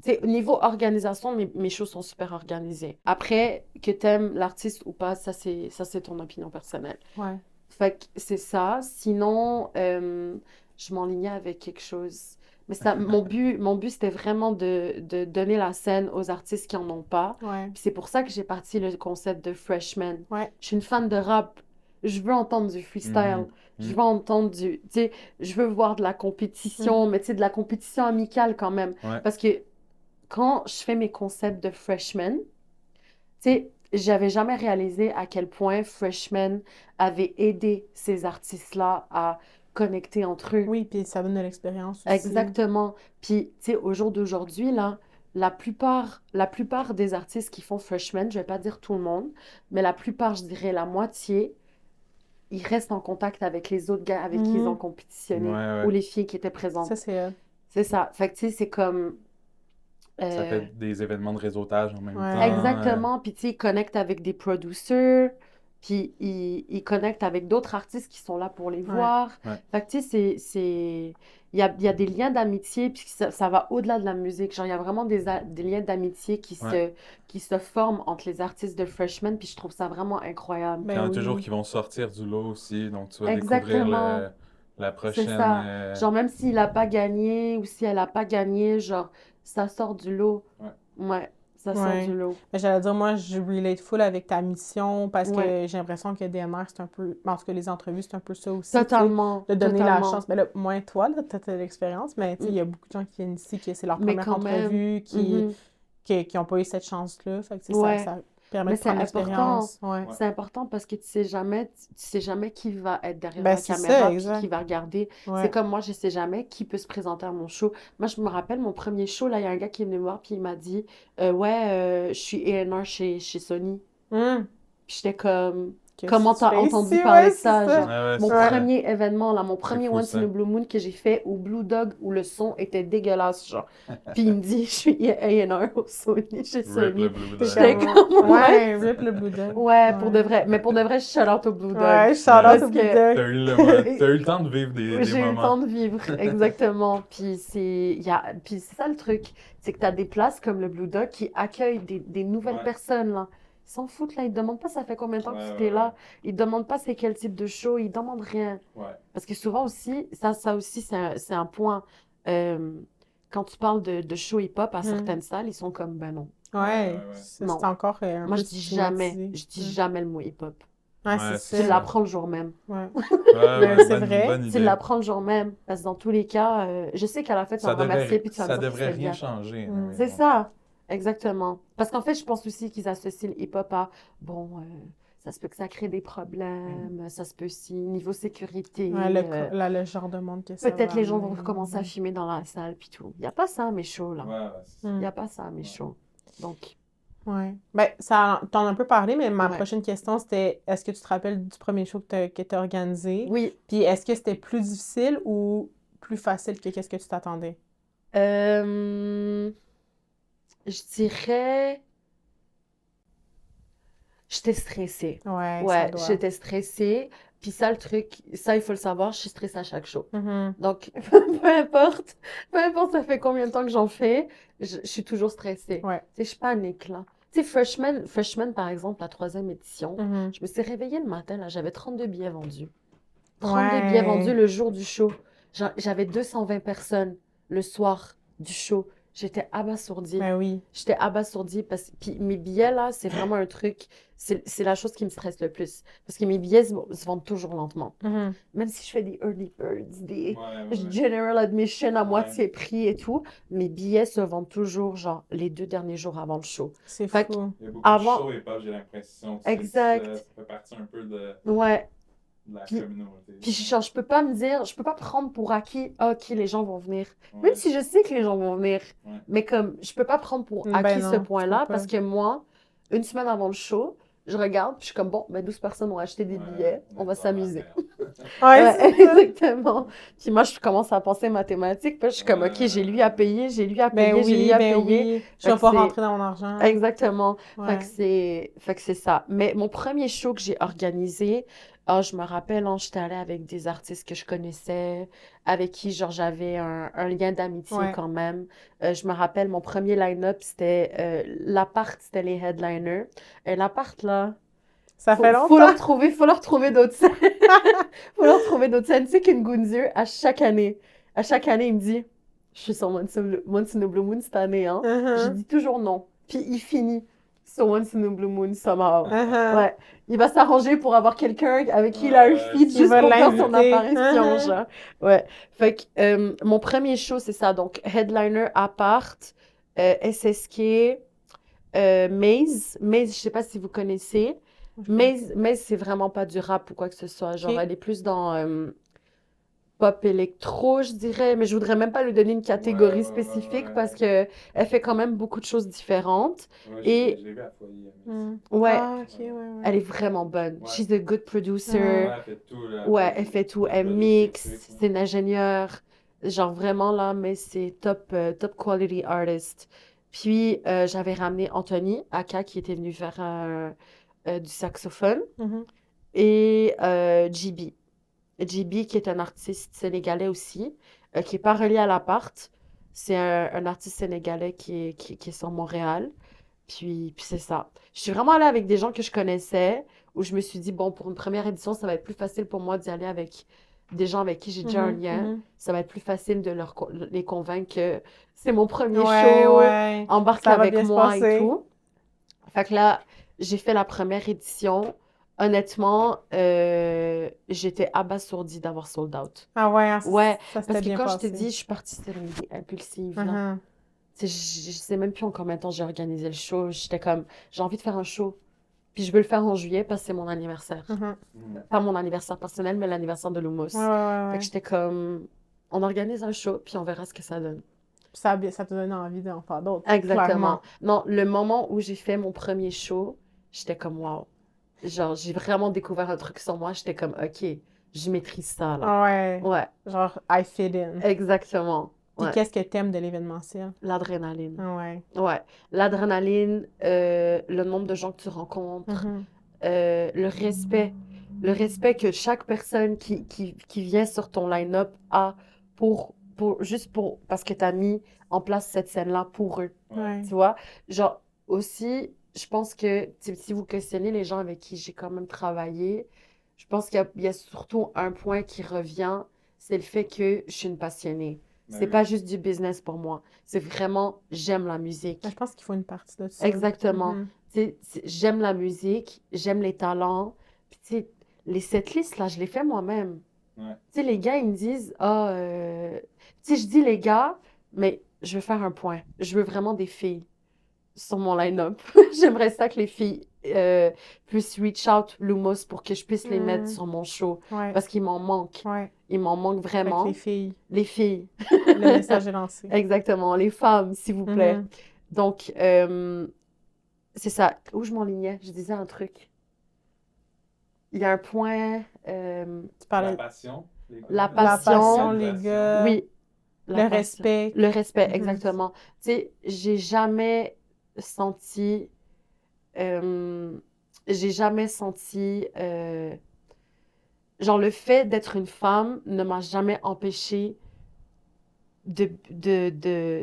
tu sais, au niveau organisation, mes shows sont super organisés. Après, que t'aimes l'artiste ou pas, ça c'est ton opinion personnelle. Ouais. Fait que c'est ça. Sinon, je m'enlignais avec quelque chose. Mais mon but, c'était vraiment de donner la scène aux artistes qui en ont pas. Ouais. Puis c'est pour ça que j'ai parti le concept de freshman. Ouais. Je suis une fan de rap. Je veux entendre du freestyle. Mhm. Je veux entendre tu sais, je veux voir de la compétition, mais tu sais, de la compétition amicale quand même. Ouais. Parce que quand je fais mes concepts de freshman, tu sais, j'avais jamais réalisé à quel point freshman avait aidé ces artistes-là à connecter entre eux. Oui, puis ça donne de l'expérience aussi. Exactement. Puis, tu sais, au jour d'aujourd'hui, là, la plupart des artistes qui font freshman, je vais pas dire tout le monde, mais la plupart, je dirais la moitié, ils restent en contact avec les autres gars avec qui ils ont Mhm. compétitionné Ouais. ou les filles qui étaient présentes. Ça, c'est... C'est ça. Fait que, tu sais, c'est comme... Ça euh, fait des événements de réseautage en même Ouais. temps. Exactement. Puis, tu sais, ils connectent avec des producers, puis ils connectent avec d'autres artistes qui sont là pour les Ouais. voir. Ouais. Fait que, tu sais, il y a des liens d'amitié, puis ça va au-delà de la musique. Genre, il y a vraiment des liens d'amitié qui se forment entre les artistes de freshman, puis je trouve ça vraiment incroyable. Puis il y en a Ben toujours oui. qui vont sortir du lot aussi, donc tu vas Exactement. découvrir La C'est prochaine. ça. Genre, même s'il a pas gagné ou si elle a pas gagné, genre, ça sort du lot. Ouais. Ouais, ça sort Ouais. du lot. Mais j'allais dire, moi, je relate full avec ta mission parce Ouais, que j'ai l'impression que DNR, c'est un peu. En tout cas, les entrevues, c'est un peu ça aussi, tu sais. totalement, De donner la totalement. chance. Mais là, moins toi, là, t'as de l'expérience, mais tu sais, il Mm. y a beaucoup de gens qui viennent ici, que c'est leur Mais première quand même, entrevue, mhm, qui n'ont pas eu cette chance-là. Fait que, tu sais, ouais. ça permet Mais de c'est prendre important. l'expérience. Ouais. Ouais. C'est important parce que tu sais jamais qui va être derrière Ben, la c'est ça, caméra puis exact. qui va regarder. C'est Ouais. comme moi, je sais jamais qui peut se présenter à mon show. Moi, je me rappelle mon premier show, là, il y a un gars qui est venu me voir puis il m'a dit ouais, je suis A&R chez Sony. Hum. Puis j'étais comme, Qu'est-ce comment que tu t'as fais entendu ici? parler Ouais, de c'est ça? ça. Genre, Ouais, mon c'est Ouais. ça. premier événement, là, mon C'est premier fou, Once in ça. a Blue Moon que j'ai fait au Blue Dog où le son était dégueulasse, genre. Puis il me dit, je suis A&R au Sony, chez Rip le Sony. Blue T'es Dog. J'étais comme, ouais, Ouais, rip le Blue Dog. ouais, pour de Ouais. vrai. Mais pour de vrai, je shout out au Blue Dog. Ouais, shout out Parce au Blue que Dog. T'as eu le temps de vivre des j'ai eu le moments. temps de vivre, exactement. Puis c'est ça le truc, c'est que tu as des places comme le Blue Dog qui accueillent des nouvelles Ouais. personnes, là. Ils s'en foutent, là. Ils te demandent pas ça fait combien de temps que Ouais, tu ouais, t'es là. ouais. Ils te demandent pas c'est quel type de show. Ils demandent rien. Ouais. Parce que souvent aussi, ça aussi, c'est un point. euh, quand tu parles de show hip-hop à Hum. certaines salles, ils sont comme, ben non. Ouais, Ouais, ouais, ouais. c'est Non. encore un Moi, peu je dis jamais. stigmatisé. Je dis Hum. jamais le mot hip-hop. Ouais, Ouais, c'est c'est Tu ça. ça. l'apprends le jour même. Ouais. Ouais, Mais ouais, c'est vrai. bonne Tu idée. l'apprends le jour même. Parce que dans tous les cas, je sais qu'à la fin, tu vas me remercier puis tu vas me Ça dire que devrait c'était rien bien. changer. Hum. anyway, C'est donc. ça, exactement. Parce qu'en fait, je pense aussi qu'ils associent le hip-hop à, bon, ça se peut que ça crée des problèmes, ça se peut si, niveau sécurité, Ouais, le genre de monde que ça peut-être va les gens vont amener. recommencer à fumer dans la salle puis tout. Il n'y a pas ça à mes shows, là. Ouais, ouais, c'est ça. Il Hum. n'y a pas ça à mes Ouais. shows. Donc, Ouais. Ben, ça, t'en as un peu parlé, mais ma ouais. prochaine question, c'était est-ce que tu te rappelles du premier show que t'as organisé? Oui. Puis est-ce que c'était plus difficile ou plus facile que qu'est-ce que tu t'attendais? Je dirais, j'étais stressée. Ouais, ça Ouais, doit. j'étais stressée. Puis ça, le truc, ça, il faut le savoir, je suis stressée à chaque show. Mhm. Donc, peu importe ça fait combien de temps que j'en fais, je suis toujours stressée. Ouais. Tu sais, je panique, là. Tu sais, Freshman, par exemple, la 3e édition, Mhm. je me suis réveillée le matin, là, j'avais 32 billets vendus. 32 billets vendus Ouais. le jour du show. J'avais 220 personnes le soir du show. J'étais abasourdie. Ben oui. J'étais abasourdie parce que puis mes billets, là, c'est vraiment un truc, c'est la chose qui me stresse le plus. Parce que mes billets se vendent toujours lentement. Mhm. Même si je fais des early birds, des Ouais, ouais. general admission à Ouais. moitié prix et tout, mes billets se vendent toujours, genre, les 2 derniers jours avant le show. C'est Fait que, fou. Il y a beaucoup avant- de shows et pas, j'ai l'impression. que Exact. Ça fait partie un peu de ouais. la Puis- communauté. Puis genre, je peux pas me dire, je peux pas prendre pour acquis, ah, ok, les gens vont venir. Ouais. Même si je sais que les gens vont venir. Ouais. Mais comme, je peux pas prendre pour Ben acquis non, ce tu point-là peux pas. parce que moi, une semaine avant le show, je regarde, puis je suis comme, bon, ben 12 personnes ont acheté des Ouais, billets, on va est pas dans la s'amuser. merde. Ouais, Ouais, c'est ça. exactement. Puis moi, je commence à penser mathématiques, puis je suis comme, ok, j'ai lui à payer, j'ai lui à payer, Ben j'ai lui oui, à ben payer. oui. Je Fait vais que pas c'est- rentrer dans mon argent. Exactement. Ouais. Fait que c'est ça. Mais mon premier show que j'ai organisé, je me rappelle, j'étais allée avec des artistes que je connaissais, avec qui, genre, j'avais un lien d'amitié Ouais. quand même. Je me rappelle, mon premier line-up, c'était l'appart, c'était les headliners. Et l'appart, là, Ça fait faut longtemps. faut leur trouver d'autres scènes. Faut leur trouver d'autres scènes. Tu sais qu'Ngunzir, à chaque année, il me dit, je suis sur Once in a Blue Moon cette année, hein. Je Mhm. dis toujours non. Puis il finit sur Once in a Blue Moon somehow. Mhm. Ouais. Il va s'arranger pour avoir quelqu'un avec qui il a un Ouais, feat qui juste va pour faire son l'inviter. apparition, Mhm. genre. Ouais. Fait que mon premier show, c'est ça. Donc, headliner Apart, SSK, Maze. Maze, je sais pas si vous connaissez. Maze, c'est vraiment pas du rap ou quoi que ce soit. Genre, Ok. elle est plus dans pop électro, je dirais, mais je voudrais même pas lui donner une catégorie Ouais, spécifique ouais. parce que elle fait quand même beaucoup de choses différentes. Ouais, Et- je l'ai vu à Foyer. Mm. Ouais, Ah, ok, ouais, ouais. elle est vraiment bonne. Ouais. She's a good producer. Ouais, elle fait tout, là. Ouais, elle fait tout. Elle produit mixe, ses trucs, c'est une ingénieure. Genre vraiment là, mais c'est top quality artist. Puis j'avais ramené Anthony Aka qui était venu faire du saxophone Mhm. et JB. JB qui est un artiste sénégalais aussi, qui est pas relié à l'appart. C'est un artiste sénégalais qui est sur Montréal. Puis c'est ça. Je suis vraiment allée avec des gens que je connaissais, où je me suis dit, bon, pour une première édition, ça va être plus facile pour moi d'y aller avec des gens avec qui j'ai déjà un lien, mhm. ça va être plus facile de les convaincre que c'est mon premier Ouais, show, ouais. embarque Ça va avec bien se moi et passer. tout. Fait que là, j'ai fait la première édition. Honnêtement, j'étais abasourdie d'avoir sold out. Ah ouais, hein, Ouais, ça parce s'était que bien quand je te passé. dis, je suis partie sur une idée impulsive, là. Mhm. Tu sais, je sais même plus en combien de temps j'ai organisé le show. J'étais comme, j'ai envie de faire un show. Puis je veux le faire en juillet parce que c'est mon anniversaire. Mhm. Pas mon anniversaire personnel, mais l'anniversaire de Ouais, Lumos. ouais, ouais, Fait que ouais. j'étais comme, on organise un show, puis on verra ce que ça donne. Puis ça te donne envie d'en faire d'autres, Exactement. clairement. Non, le moment où j'ai fait mon premier show, j'étais comme, wow. Genre, j'ai vraiment découvert un truc sur moi. J'étais comme, OK, je maîtrise ça, là. Ah ouais, Ouais, genre, I fit in. exactement. Puis Ouais, qu'est-ce que t'aimes de l'événementiel? l'adrénaline. Ah ouais. Ouais, l'adrénaline, le nombre de gens que tu rencontres, Mhm. le respect. Le respect que chaque personne qui vient sur ton line-up a juste parce que tu as mis en place cette scène-là pour eux. Ouais. Tu vois? Genre, aussi, je pense que si vous questionnez les gens avec qui j'ai quand même travaillé, je pense qu'il y a surtout un point qui revient, c'est le fait que je suis une passionnée. C'est pas juste du business pour moi. C'est vraiment, j'aime la Mais musique. je pense qu'il faut une partie de ça. Exactement. Mhm. J'aime la musique, j'aime les talents. Puis, tu sais, les setlists, là, je les fais moi-même. Ouais. Tu sais, les gars, ils me disent, ah, tu sais, je dis les gars, mais je veux faire un point. Je veux vraiment des filles sur mon line-up. J'aimerais ça que les filles puissent reach out Lumos pour que je puisse les mettre Mm. sur mon show. Ouais, Parce qu'il m'en manque. ouais. Il m'en manque Fait que les vraiment. filles, Les filles. le message est lancé. Exactement. Les femmes, s'il vous plaît. Mhm. Donc, c'est ça. Où je m'enlignais? Je disais un truc. Il y a un point. Tu La parlais passion. La la passion. passion, les gars, Oui, la le passion. respect. Le respect, Mhm. exactement. Tu sais, senti. euh, j'ai jamais senti. Genre, le fait d'être une femme ne m'a jamais empêché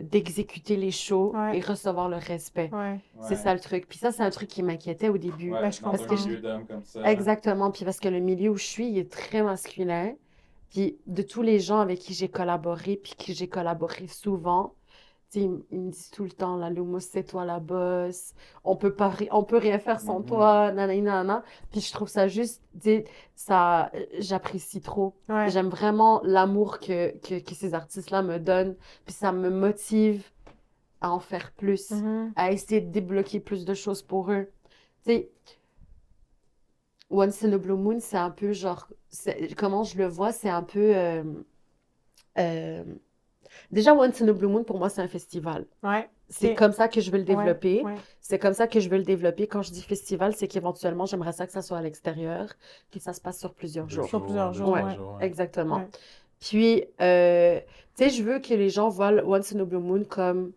d'exécuter les shows Ouais. et recevoir le respect. Ouais. C'est ça le truc. Puis ça, c'est un truc qui m'inquiétait au début. Ouais, Ben, je dans Parce un que comprends. milieu d'hommes comme ça. Exactement. Puis parce que le milieu où je suis, il est très masculin. Puis de tous les gens avec qui j'ai collaboré, puis qui j'ai collaboré souvent, tu sais, ils me disent tout le temps, là, Lumos, c'est toi la boss. On peut rien faire sans Mhm. toi, nanana, nanana. Puis je trouve ça juste, tu sais, ça, j'apprécie trop. Ouais. J'aime vraiment l'amour que ces artistes-là me donnent. Puis ça me motive à en faire plus, Mhm. à essayer de débloquer plus de choses pour eux. Tu sais, Once in a Blue Moon, c'est un peu genre, comment je le vois, c'est un peu. Euh, Déjà, Once in a Blue Moon, pour moi, c'est un festival. Ouais. C'est Ok. comme ça que je veux le Ouais. développer. Ouais. C'est comme ça que je veux le développer. Quand je dis festival, c'est qu'éventuellement, j'aimerais ça que ça soit à l'extérieur, que ça se passe sur plusieurs 2 jours. Sur plusieurs jours, Ouais, ouais. exactement. Ouais. Puis, tu sais, je veux que les gens voient le Once in a Blue Moon comme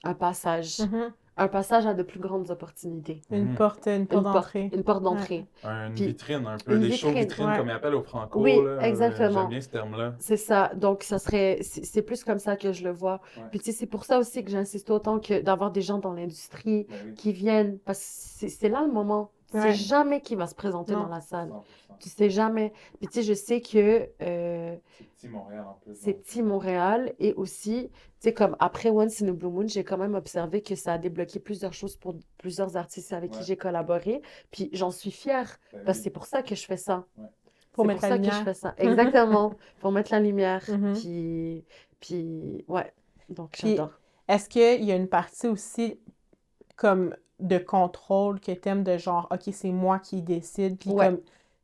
un passage. Mhm. Un passage à de plus grandes opportunités. Une Mhm. porte d'entrée. Une porte d'entrée. Une Puis, vitrine, un peu. une Des shows vitrine, vitrines, ouais. comme ils appellent au Franco. Oui, là. exactement. J'aime bien ce terme-là. C'est ça. Donc, c'est plus comme ça que je le vois. Ouais. Puis, tu sais, c'est pour ça aussi que j'insiste autant que d'avoir des gens dans l'industrie Ben oui, qui viennent, parce que c'est là le moment. Tu sais Ouais. jamais qui va se présenter Non. dans la salle. 100%. Tu sais jamais. Puis, tu sais, je sais que C'est petit Montréal en plus. c'est donc, petit Montréal et aussi, tu sais, comme après Once in a Blue Moon, j'ai quand même observé que ça a débloqué plusieurs choses pour plusieurs artistes avec qui Ouais. j'ai collaboré. Puis, j'en suis fière ben parce que oui. c'est pour ça que je fais ça. Pour C'est mettre pour la ça que je lumière. fais ça. Exactement. Pour mettre la lumière. Mhm. Puis ouais. Donc, Puis, j'adore. est-ce qu'il y a une partie aussi comme de contrôle que t'aimes de genre, OK, c'est moi qui décide, puis Ouais. comme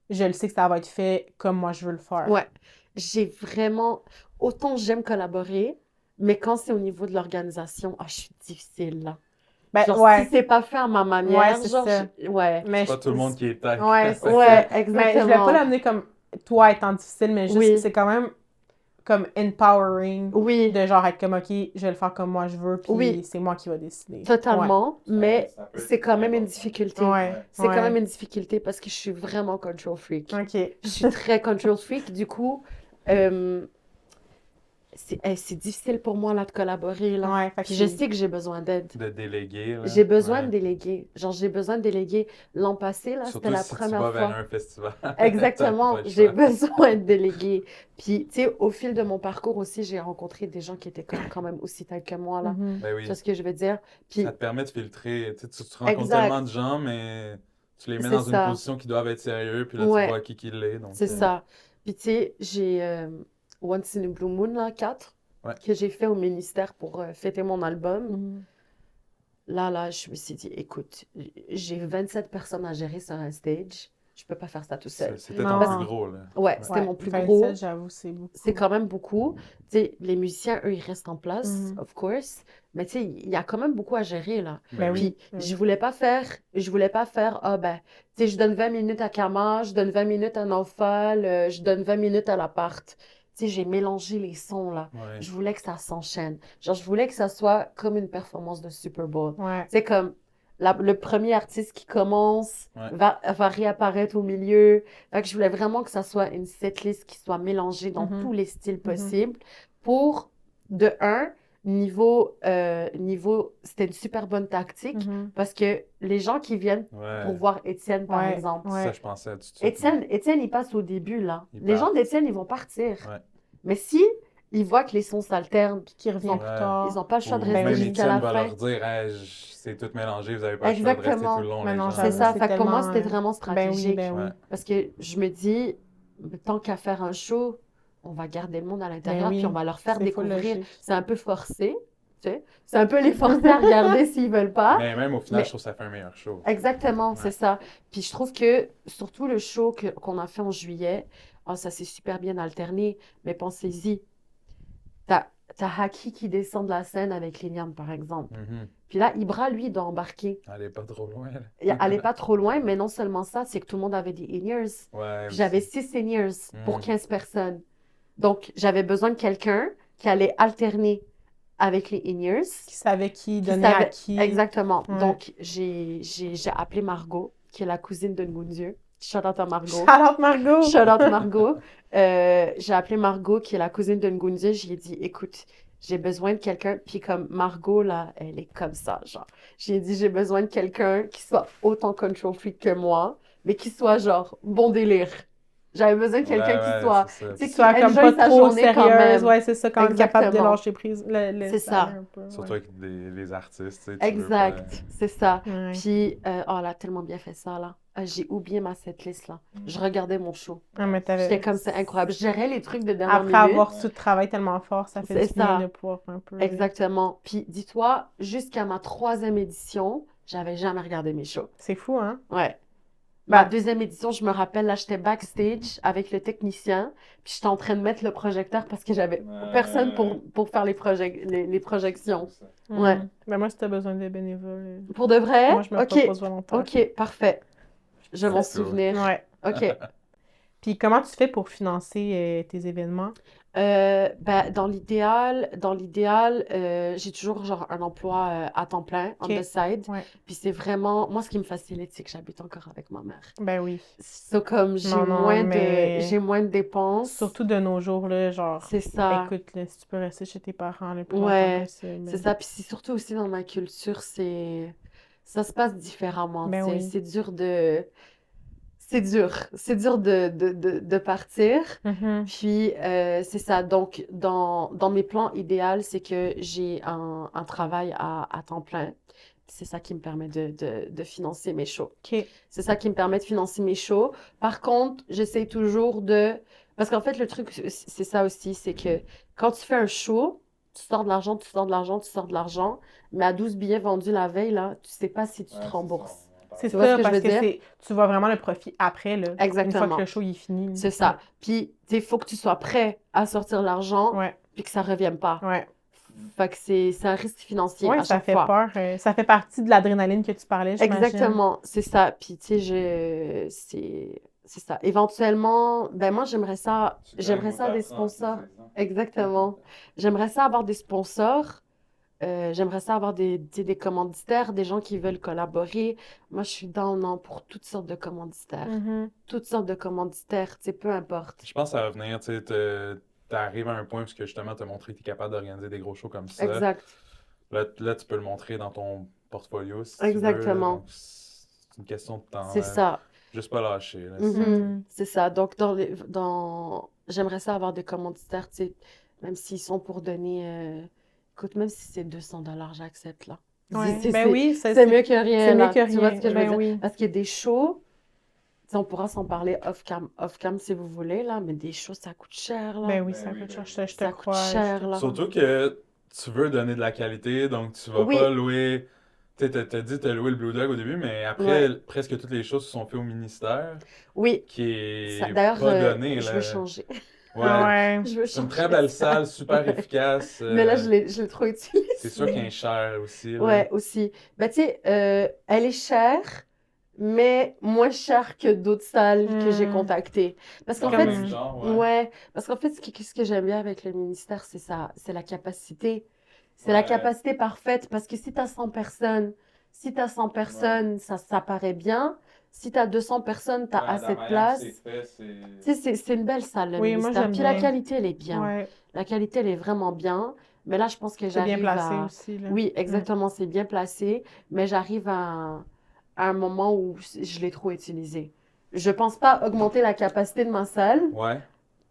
je le sais que ça va être fait comme moi je veux le faire. Ouais. J'ai vraiment... Autant j'aime collaborer, mais quand c'est au niveau de l'organisation, je suis difficile, là. Ben, Genre, ouais. si c'est pas fait à ma manière, c'est genre, ça. ouais. Mais C'est pas tout le monde qui est tac. Ouais, c'est Ouais, ça. Mais je voulais exactement. pas l'amener comme toi étant difficile, mais juste Oui. c'est quand même comme empowering Oui, de genre être comme OK, je vais le faire comme moi je veux, puis Oui. c'est moi qui va décider. totalement, mais Ça peut c'est être quand même une important. difficulté. Ouais. C'est quand même une difficulté parce que je suis vraiment control freak. OK. Je suis très control freak. Du coup, euh, c'est difficile pour moi, là, de collaborer, là. Ouais, fait que Puis je c'est... sais que j'ai besoin d'aide. De déléguer, là. J'ai besoin de Ouais. déléguer. Genre, j'ai besoin de déléguer. L'an passé, là, c'était Surtout la si tu première vas vers fois. un festival. T'as Exactement, pas le j'ai choix. besoin de déléguer. Puis, tu sais, au fil de mon parcours aussi, j'ai rencontré des gens qui étaient quand même aussi têtes que moi, là. Mhm. Ben Tu vois oui. ce que je veux dire? Ça Puis, te permet de filtrer. Tu rencontres tellement de exact, gens, mais tu les mets c'est dans une ça. position qui doivent être sérieux, puis là, tu Ouais, vois qui l'est. Donc, c'est ça. Puis, tu sais, j'ai Once in a Blue Moon, là, 4, ouais. que j'ai fait au ministère pour fêter mon album. Mhm. Là, je me suis dit, écoute, j'ai 27 personnes à gérer sur un stage. Je peux pas faire ça tout seul. C'était ton Parce plus Non. gros, là. ouais, Ouais. c'était Ouais, mon plus 27, gros. j'avoue, c'est beaucoup. C'est quand même beaucoup. Tu sais, les musiciens, eux, ils restent en place, Mhm. of course. Mais tu sais, il y a quand même beaucoup à gérer, là. Ben oui. Puis, Ben je oui. voulais pas faire, ah ben, tu sais, je donne 20 minutes à Kama, je donne 20 minutes à Naufal, je donne 20 minutes à l'appart. Tu sais, j'ai mélangé les sons, là. Ouais. Je voulais que ça s'enchaîne. Genre, je voulais que ça soit comme une performance de Super Bowl. Ouais. Tu sais, comme le premier artiste qui commence Ouais. va réapparaître au milieu. Fait que je voulais vraiment que ça soit une setlist qui soit mélangée dans Mhm. tous les styles Mhm. possibles pour, de un, niveau, c'était une super bonne tactique Mhm. parce que les gens qui viennent pour Ouais. voir Étienne, par Ouais. exemple, Ça, Ouais. je pensais tout de suite. là. Étienne, il passe au début, là. Ils Les gens partent. d'Étienne, ils vont partir. Ouais. Mais si ils voient que les sons s'alternent, Puis qui revient ont- plus Ouais. tard. ils n'ont pas le choix de Ou rester Ben même oui. jusqu'à la Étienne va fin. leur dire, hey, c'est tout mélangé, vous n'avez pas le choix de rester tout Exactement. le long, Mais les non, gens. C'est j'avoue, ça. c'est Fait que pour moi, tellement... c'était vraiment Ben oui, stratégique. ben oui. Ouais. Parce que je me dis, tant qu'à faire un show, on va garder le monde à l'intérieur, Ben puis on oui, va leur faire c'est full découvrir. logique. C'est un peu forcé, tu sais. C'est un peu les forcer à regarder s'ils veulent pas. Mais même au final, Mais je trouve que ça fait un meilleur show. exactement, Ouais. c'est ça. Puis je trouve que, surtout le show qu'on a fait en juillet, ça s'est super bien alterné. Mais pensez-y, t'as Haki qui descend de la scène avec Liliane, par exemple. Mhm. Puis là, Ibra, lui, doit embarquer. Elle est pas trop loin, là. Elle est pas trop loin, mais non seulement ça, c'est que tout le monde avait des in-ears. Ouais, Puis j'avais aussi. 6 in-ears pour Mm. 15 personnes. Donc, j'avais besoin de quelqu'un qui allait alterner avec les in-ears, Qui savait qui qui donner à savait qui. exactement. Ouais. Donc, j'ai appelé Margot, qui est la cousine de Ngundieu. Shout out à Margot. Shout out Margot! Shout out Margot. J'ai appelé Margot, qui est la cousine de Ngundieu. J'ai dit, écoute, j'ai besoin de quelqu'un. Puis comme Margot, là, elle est comme ça, genre. J'ai dit, j'ai besoin de quelqu'un qui soit autant control freak que moi, mais qui soit genre bon délire. J'avais besoin de quelqu'un qui soit, c'est ça. tu sais, Qui soit qui comme enjoy pas sa trop journée quand sérieuse. même. Ouais, c'est ça, quand même capable de Exactement. lâcher prise. C'est ça. aller un peu, Surtout ouais. avec les artistes, tu sais, tu veux Exact, c'est ça. Ouais. Puis, oh, elle a tellement bien fait ça, là. J'ai oublié ma setlist, là. Je regardais mon show. Ah, mais t'avais... J'étais comme, c'est incroyable. Je gérais les trucs de dernière Après minute. avoir su travailler tellement fort, ça fait C'est du bien ça. de pouvoir un peu... Exactement. Puis, dis-toi, jusqu'à ma 3e édition, j'avais jamais regardé mes shows. C'est fou, hein? Ouais. Bah- Ma 2e édition, je me rappelle, là, j'étais backstage avec le technicien, puis j'étais en train de mettre le projecteur parce que j'avais personne pour faire les projections. Ouais. Ben moi, si t'as besoin de bénévoles, Pour de vrai? moi, je me OK. propose volontaire. OK, parfait. Je vais m'en C'est cool. souvenir. Ouais. OK. Puis comment tu fais pour financer tes événements? Ben, dans l'idéal, j'ai toujours genre un emploi à temps plein, on OK. the side. Ouais. Puis c'est vraiment, moi, ce qui me facilite, c'est que j'habite encore avec ma mère. Ben oui. So, comme j'ai Non, mais- j'ai moins de dépenses. Surtout de nos jours, là, genre... C'est ça. Écoute, là, si tu peux rester chez tes parents le plus Ouais, longtemps possible. C'est ça. Puis c'est surtout aussi dans ma culture, ça se passe différemment. Ben tu sais. oui. C'est dur de partir. Mhm. Puis, c'est ça. Donc, dans mes plans idéaux, c'est que j'ai un travail à temps plein. C'est ça qui me permet de financer mes shows. OK. C'est ça qui me permet de financer mes shows. Par contre, j'essaie toujours de... Parce qu'en fait, le truc, c'est ça aussi, c'est que quand tu fais un show, tu sors de l'argent, tu sors de l'argent, tu sors de l'argent, mais à 12 billets vendus la veille, là, tu sais pas si tu te rembourses. C'est Tu vois ce ça, que je parce veux que dire? tu vois vraiment le profit après, là. Une fois Exactement. que le show il est fini. C'est ça. Puis, il faut que tu sois prêt à sortir l'argent, Ouais, puis que ça revienne pas. ouais. Fait que c'est un risque financier Ouais, à ça chaque fait fois. peur. Ça fait partie de l'adrénaline que tu parlais, j'imagine. Exactement, c'est ça. Puis, tu sais, c'est ça. Éventuellement, ben moi, j'aimerais ça des sponsors. Exactement. J'aimerais ça avoir des sponsors. J'aimerais ça avoir des commanditaires, des gens qui veulent collaborer. Moi, je suis down non, pour toutes sortes de commanditaires. Mhm. Toutes sortes de commanditaires, tu sais, peu importe. Je pense que ça va venir, tu sais, t'arrives à un point parce que justement, t'as montré que t'es capable d'organiser des gros shows comme ça. Exact. Là, tu peux le montrer dans ton portfolio si tu veux. Là. Exactement. Donc, c'est une question de temps. C'est là. ça. Juste pas lâcher. Là, C'est ça. Donc, j'aimerais ça avoir des commanditaires, tu sais, même s'ils sont pour donner, écoute, même si c'est 200 $, j'accepte, là. Ouais. C'est- Ben c'est- oui, C'est mieux que rien, c'est mieux là. que Tu vois rien. ce que je veux Ben dire? oui. Parce qu'il y a des shows, tu sais, on pourra s'en parler off-cam si vous voulez, là, mais des shows, ça coûte cher, là. Ben oui, Ben ça oui, coûte ben cher, oui. je te Ça coûte crois. cher, là. Surtout que tu veux donner de la qualité, donc tu vas Oui. pas louer. Tu sais, t'as dit que t'as loué le Blue Dog au début, mais après, presque toutes les choses se sont faites au ministère, Oui. qui est D'ailleurs, pas donné. je là. veux changer. Ouais. Ouais. Je veux C'est une changer très belle ça. salle, super efficace. Mais là, je l'ai trop utilisée. C'est sûr qu'elle est chère aussi. Là. Ouais, aussi. Ben, tu sais, elle est chère, mais moins chère que d'autres salles que j'ai contactées. Parce qu'en Dans fait, le même genre, ouais. ouais, parce qu'en fait, ce que j'aime bien avec le ministère, c'est ça, c'est la capacité. C'est la Ouais. capacité parfaite, parce que si tu as 100 personnes, ça paraît bien. Si tu as 200 personnes, tu as Ouais, assez la de manière place. que c'est fait, Tu sais, c'est une belle salle, le Oui, moi, ministère. j'aime Puis la bien. qualité, elle est bien. Ouais. La qualité, elle est vraiment bien. Mais là, je pense que C'est bien j'arrive placé à... aussi, là. Oui, exactement, c'est bien placé. Mais j'arrive à un moment où je l'ai trop utilisé. Je pense pas augmenter la capacité de ma salle, Ouais.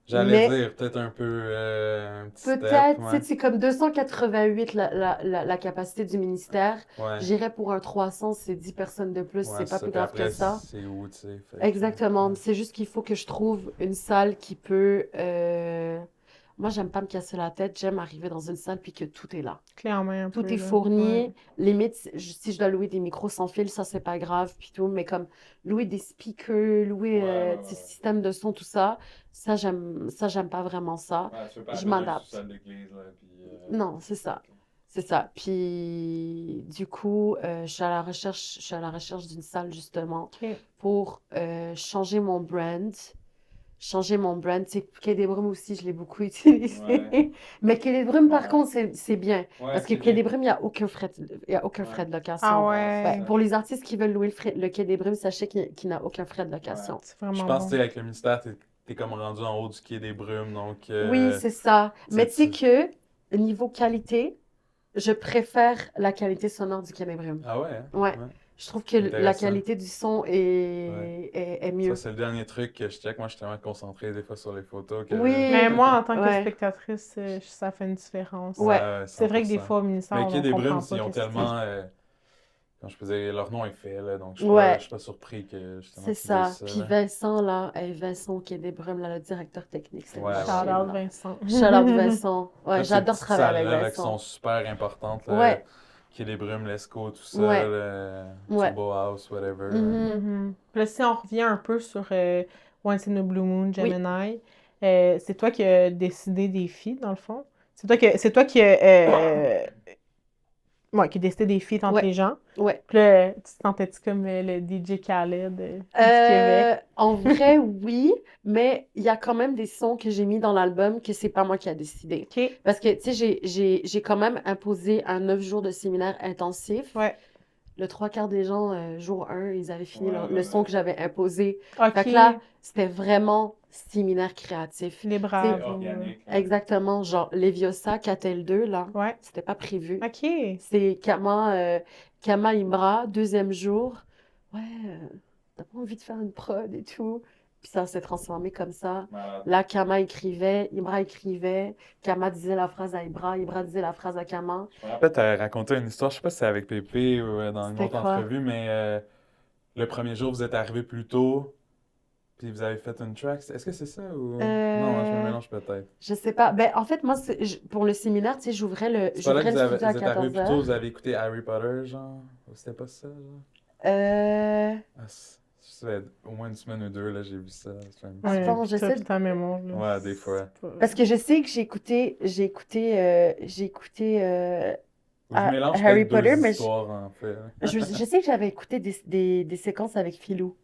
J'allais mais dire peut-être un peu un petit step. peut-être, tu sais, Ouais. c'est comme 288 la capacité du ministère. Ouais. J'irais pour un 300, c'est 10 personnes de plus, Ouais, c'est pas ça, plus puis grave que après, ça. c'est où, tu sais. Fait que, Exactement. ouais. C'est juste qu'il faut que je trouve une salle qui peut. Moi, j'aime pas me casser la tête. J'aime arriver dans une salle puis que tout est là. Clé en main un Tout peu, est là. fourni. Ouais. Limite, si je dois louer des micros sans fil, ça, c'est pas grave. Puis tout. Mais comme louer des speakers, louer Ouais, tu sais, système de son, tout ça, j'aime pas vraiment ça. Ouais, tu veux pas Je arriver dans une m'adapte. salle d'église, là, puis... Non, c'est ça. C'est ça. Puis, du coup, je suis à la recherche d'une salle, justement, Ok. pour changer mon brand. Changer mon brand. Tu sais, Quai des Brumes aussi, je l'ai beaucoup utilisé. Ouais. Mais Quai des Brumes, par Ouais. contre, c'est bien. Ouais, Parce que c'est Quai des bien. Brumes, il n'y a aucun frais Ouais. frais de location. Ah Ouais, c'est ouais. ça. Pour les artistes qui veulent louer le Quai des Brumes, sachez qu'il n'a aucun frais de location. C'est Je vraiment pense, bon. tu sais, avec le ministère, t'es comme rendu en haut du quai des Brumes, donc... Oui, c'est ça. Mais tu sais tu- que, niveau qualité, je préfère la qualité sonore du Quai des Brumes. Ah ouais, hein? Ouais. Je trouve que la Intéressant. qualité du son est Ça, mieux. c'est le dernier truc que je check. Moi, je suis tellement concentré des fois sur les photos que... Oui. Mais moi, en tant que Ouais. spectatrice, ça fait une différence. Ouais. C'est vrai que des 100%. fois, au ministère, Mais on Quai des comprend Brumes, pas ils ont qu'est-ce que tellement... Quand je peux dire, leur nom est fait, là, donc Ouais. je suis pas surpris que justement C'est tu ça. dises Puis là. Vincent, là, Vincent Quai des Brumes, là, le directeur technique, c'est une Ouais, machine, Shout out là. Vincent. Shout-out Vincent. Ouais, Toutes ces j'adore petites travailler avec salles-là, là, qui Vincent. sont super importantes, là, Ouais. Quai des Brumes, l'Esco, tout ça, Ouais. Ouais. Turbo House, whatever. Mhm. Puis là, si on revient un peu sur Once in a Blue Moon, Oui. Gemini, c'est toi qui as décidé des feats, dans le fond? C'est toi qui qui a décidé des feats entre Ouais. les gens. Ouais. Puis là, tu te sentais-tu comme le DJ Khaled du Québec? En vrai, oui, mais il y a quand même des sons que j'ai mis dans l'album que c'est pas moi qui a décidé. OK. Parce que, tu sais, j'ai quand même imposé un 9 jours de séminaire intensif. Ouais. Le 3/4 des gens, jour 1, ils avaient fini Ouais, le son que j'avais imposé. OK. Fait que là, c'était vraiment séminaire créatif. Les C'est braves. organique. là. Exactement, genre Leviosa, Catel 2, là, Ouais. c'était pas prévu. OK. C'est Kama Imbra, deuxième jour. Ouais, t'as pas envie de faire une prod et tout. Puis ça s'est transformé comme ça. Malade. Là, Kama écrivait, Imbra écrivait, Kama disait la phrase à Ibra, Ibra disait la phrase à Kama. Je me rappelle, t'as raconté une histoire, je sais pas si c'est avec Pépé ou dans une C'était autre quoi? entrevue, mais le premier jour, vous êtes arrivé plus tôt, puis vous avez fait une track. Est-ce que c'est ça ou... Non, je me mélange peut-être. Je sais pas. Ben, en fait, moi, pour le séminaire, tu sais, j'ouvrais C'est pas là le que studio à vous êtes arrivé plus tôt, 14h. vous avez écouté Harry Potter, genre? Ou c'était pas ça, genre? Ah, ça fait au moins une semaine ou deux, là, j'ai vu ça. Ça fait un petit- Attends, Ouais, j'essaie ça, de- puis ta mémoire, là. Ouais, des fois. C'est pas- Parce que je sais que j'ai écouté Ou je mélange Harry peut-être Potter, deux mais histoires, en fait. je sais que j'avais écouté des séquences avec Philou.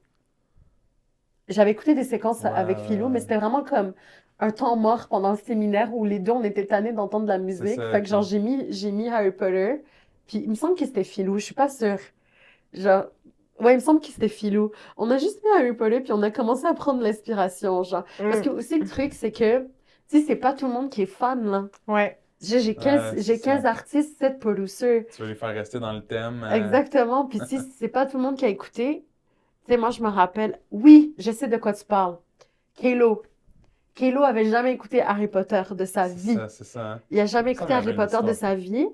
J'avais écouté des séquences Ouais, avec ouais, Philou, mais ouais. c'était vraiment comme un temps mort pendant le séminaire où les deux, on était tannés d'entendre de la musique. ça, Fait que genre, puis- j'ai mis Harry Potter, puis il me semble que c'était Philou, je suis pas sûre. Genre, ouais, il me semble que c'était Philou. On a juste mis Harry Potter, puis on a commencé à prendre l'inspiration, genre. Parce que aussi, le truc, c'est que, tu Tu sais, c'est pas tout le monde qui est fan, là. Ouais. J'ai 15 artistes, 7 producers. Tu veux les faire rester dans le thème. Exactement. Puis si c'est pas tout le monde qui a écouté, tu sais, moi, je me rappelle... Oui, je sais de quoi tu parles. Kalo. Kalo avait jamais écouté Harry Potter de sa vie. C'est ça. Il a jamais écouté Harry Potter de sa vie.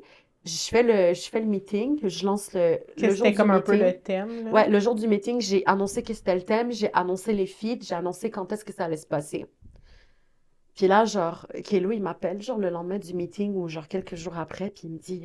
Je fais le meeting, je lance le jour C'était du comme un meeting. peu le thème, là. Ouais, le jour du meeting, j'ai annoncé que c'était le thème, j'ai annoncé les feats, j'ai annoncé quand est-ce que ça allait se passer. Puis là, genre, Kalo, il m'appelle, genre, le lendemain du meeting ou genre quelques jours après, puis il me dit...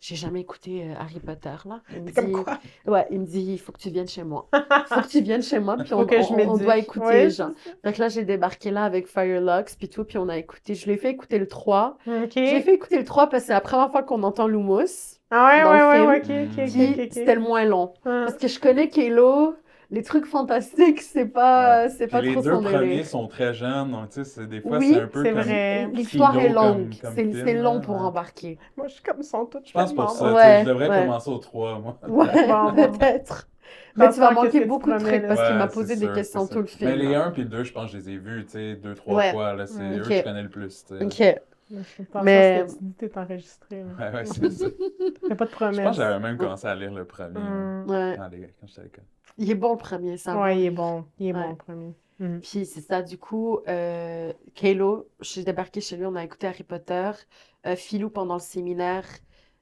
J'ai jamais écouté Harry Potter, là. Il me Comme dit... quoi? Ouais, il me dit, il faut que tu viennes chez moi. Faut que tu viennes chez moi, puis Faut que je on médite. doit écouter, Ouais, genre. Donc là, j'ai débarqué là avec Firelux, puis tout, puis on a écouté. Je lui ai fait écouter le 3. OK. J'ai fait écouter le 3 parce que c'est la première fois qu'on entend Lumos. Ah dans le ouais, film. OK. Puis c'était le moins long. Ah. Parce que je connais Kalo, les trucs fantastiques, c'est pas Puis trop les deux son premiers délire. sont très jeunes, donc tu sais, des fois, Oui, c'est un peu c'est comme vrai. L'histoire est philo longue. comme C'est film, long là, pour ouais. embarquer. Moi, je suis comme sont toutes Je pense pour ça, tellement tu sais, Ouais, je devrais ouais. commencer au 3, moi. Ouais, Bon. peut-être. Mais tu vas Qu'est-ce que manquer tu beaucoup de promets, trucs là? parce qu'il m'a Ouais, posé c'est des sûr, questions c'est tout le sûr. film. Mais les là. 1 puis le 2, je pense que je les ai vus, tu sais, 2-3 Ouais. fois, là, c'est eux Ok. que je connais le plus, tu sais. Ok. Je pense Mais- que ce que tu dis, t'es enregistré. Là. Ouais, c'est ça. T'as pas de Je promesses. pense que j'avais même commencé à lire le premier, Ouais. quand j'étais à l'école. Il est bon le premier, ça va. Ouais, il est bon. Il est Ouais. bon, le premier. Mhm. Puis c'est ça, du coup, Kalo, je suis débarquée chez lui, on a écouté Harry Potter. Philou pendant le séminaire.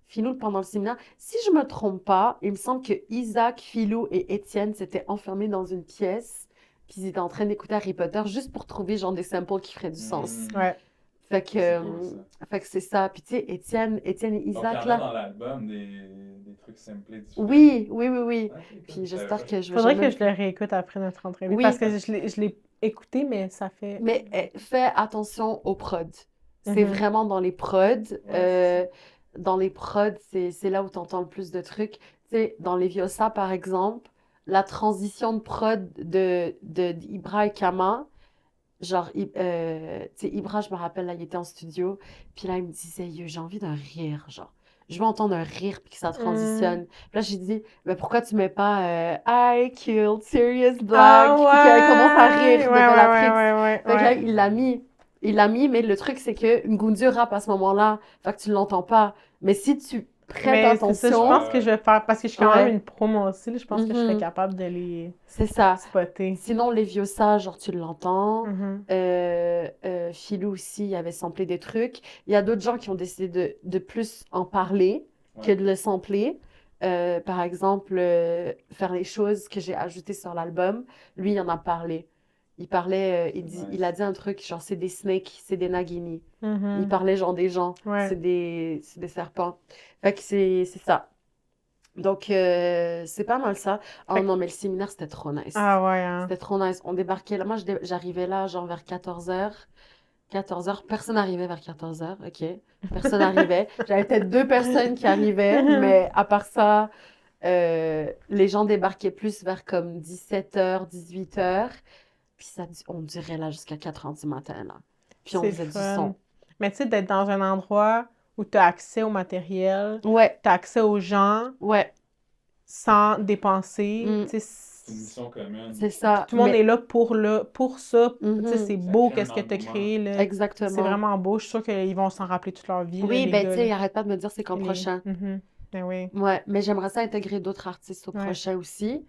Philou pendant le séminaire. Si je me trompe pas, il me semble que Isaac, Philou et Étienne s'étaient enfermés dans une pièce. Puis ils étaient en train d'écouter Harry Potter juste pour trouver genre des samples qui feraient du sens. Ouais. Fait que, C'est cool, ça. fait que c'est ça. Puis tu sais, Étienne et Donc, il y Isaac, en a là. dans l'album des trucs simplés différents. Oui. Ok, Puis cool. j'espère que je vais Faudrait jamais... que je le réécoute après notre entrevue. Oui. Parce que je l'ai écouté, mais ça fait. Mais fais attention aux prods. C'est Mhm. vraiment dans les prods. c'est Dans les prods, c'est là où tu entends le plus de trucs. Tu sais, dans Leviosa, par exemple, la transition de prod de Ibra et Kama, genre, tu sais, Ibra, je me rappelle, là, il était en studio, puis là, il me disait, Yo, j'ai envie d'un rire, genre. Je veux entendre un rire, puis que ça transitionne. Puis là, j'ai dit, mais pourquoi tu mets pas I killed Sirius Black? Puis qu'elle commence à rire de Bellatrix. Fait que là, il l'a mis. Il l'a mis, mais le truc, c'est que Ngundu rappe à ce moment-là. Fait que tu l'entends pas. Mais si tu prêtes Mais c'est ça, je attention, pense que je vais faire. Parce que je suis quand Ouais. même une promo aussi. Là, je pense que je serais Mhm. capable de les c'est ça. spotter. Sinon, Leviosa, genre, tu l'entends. Mhm. Philou aussi, il avait samplé des trucs. Il y a d'autres gens qui ont décidé de plus en parler Ouais. que de le sampler. Par exemple, faire les choses que j'ai ajoutées sur l'album. Lui, il en a parlé. Il parlait, il a dit un truc, genre, c'est des snakes, c'est des nagini. Il Mhm. parlait genre des gens, Ouais. c'est des serpents. Fait que c'est ça. Donc, c'est pas mal ça. Oh Fait que- non, mais le séminaire, c'était trop nice. Ah ouais, hein. C'était trop nice. On débarquait là. Moi, j'arrivais là, genre vers 14h. 14h. Personne n'arrivait vers 14h. OK. Personne n'arrivait. J'avais peut-être 2 personnes qui arrivaient, mais à part ça, les gens débarquaient plus vers comme 17h, 18h. Puis on durait là jusqu'à 4h du matin, là. Puis on C'est faisait du fun. son. Mais tu sais, d'être dans un endroit où tu as accès au matériel, Ouais, tu as accès aux gens ouais, sans dépenser. Mm. Tu sais, C'est une mission commune. c'est ça. tout le monde Mais- est là pour ça. Mhm. Tu sais, c'est Ça beau crée un qu'est-ce que tu as engouement. créé, là. Exactement. C'est vraiment beau. Je suis sûre qu'ils vont s'en rappeler toute leur vie, là, Oui, les ben gars, tu sais, là. arrête pas de me dire c'est quand Les- prochain. Mhm. Ben oui. Ouais, mais j'aimerais ça intégrer d'autres artistes au Ouais. prochain aussi.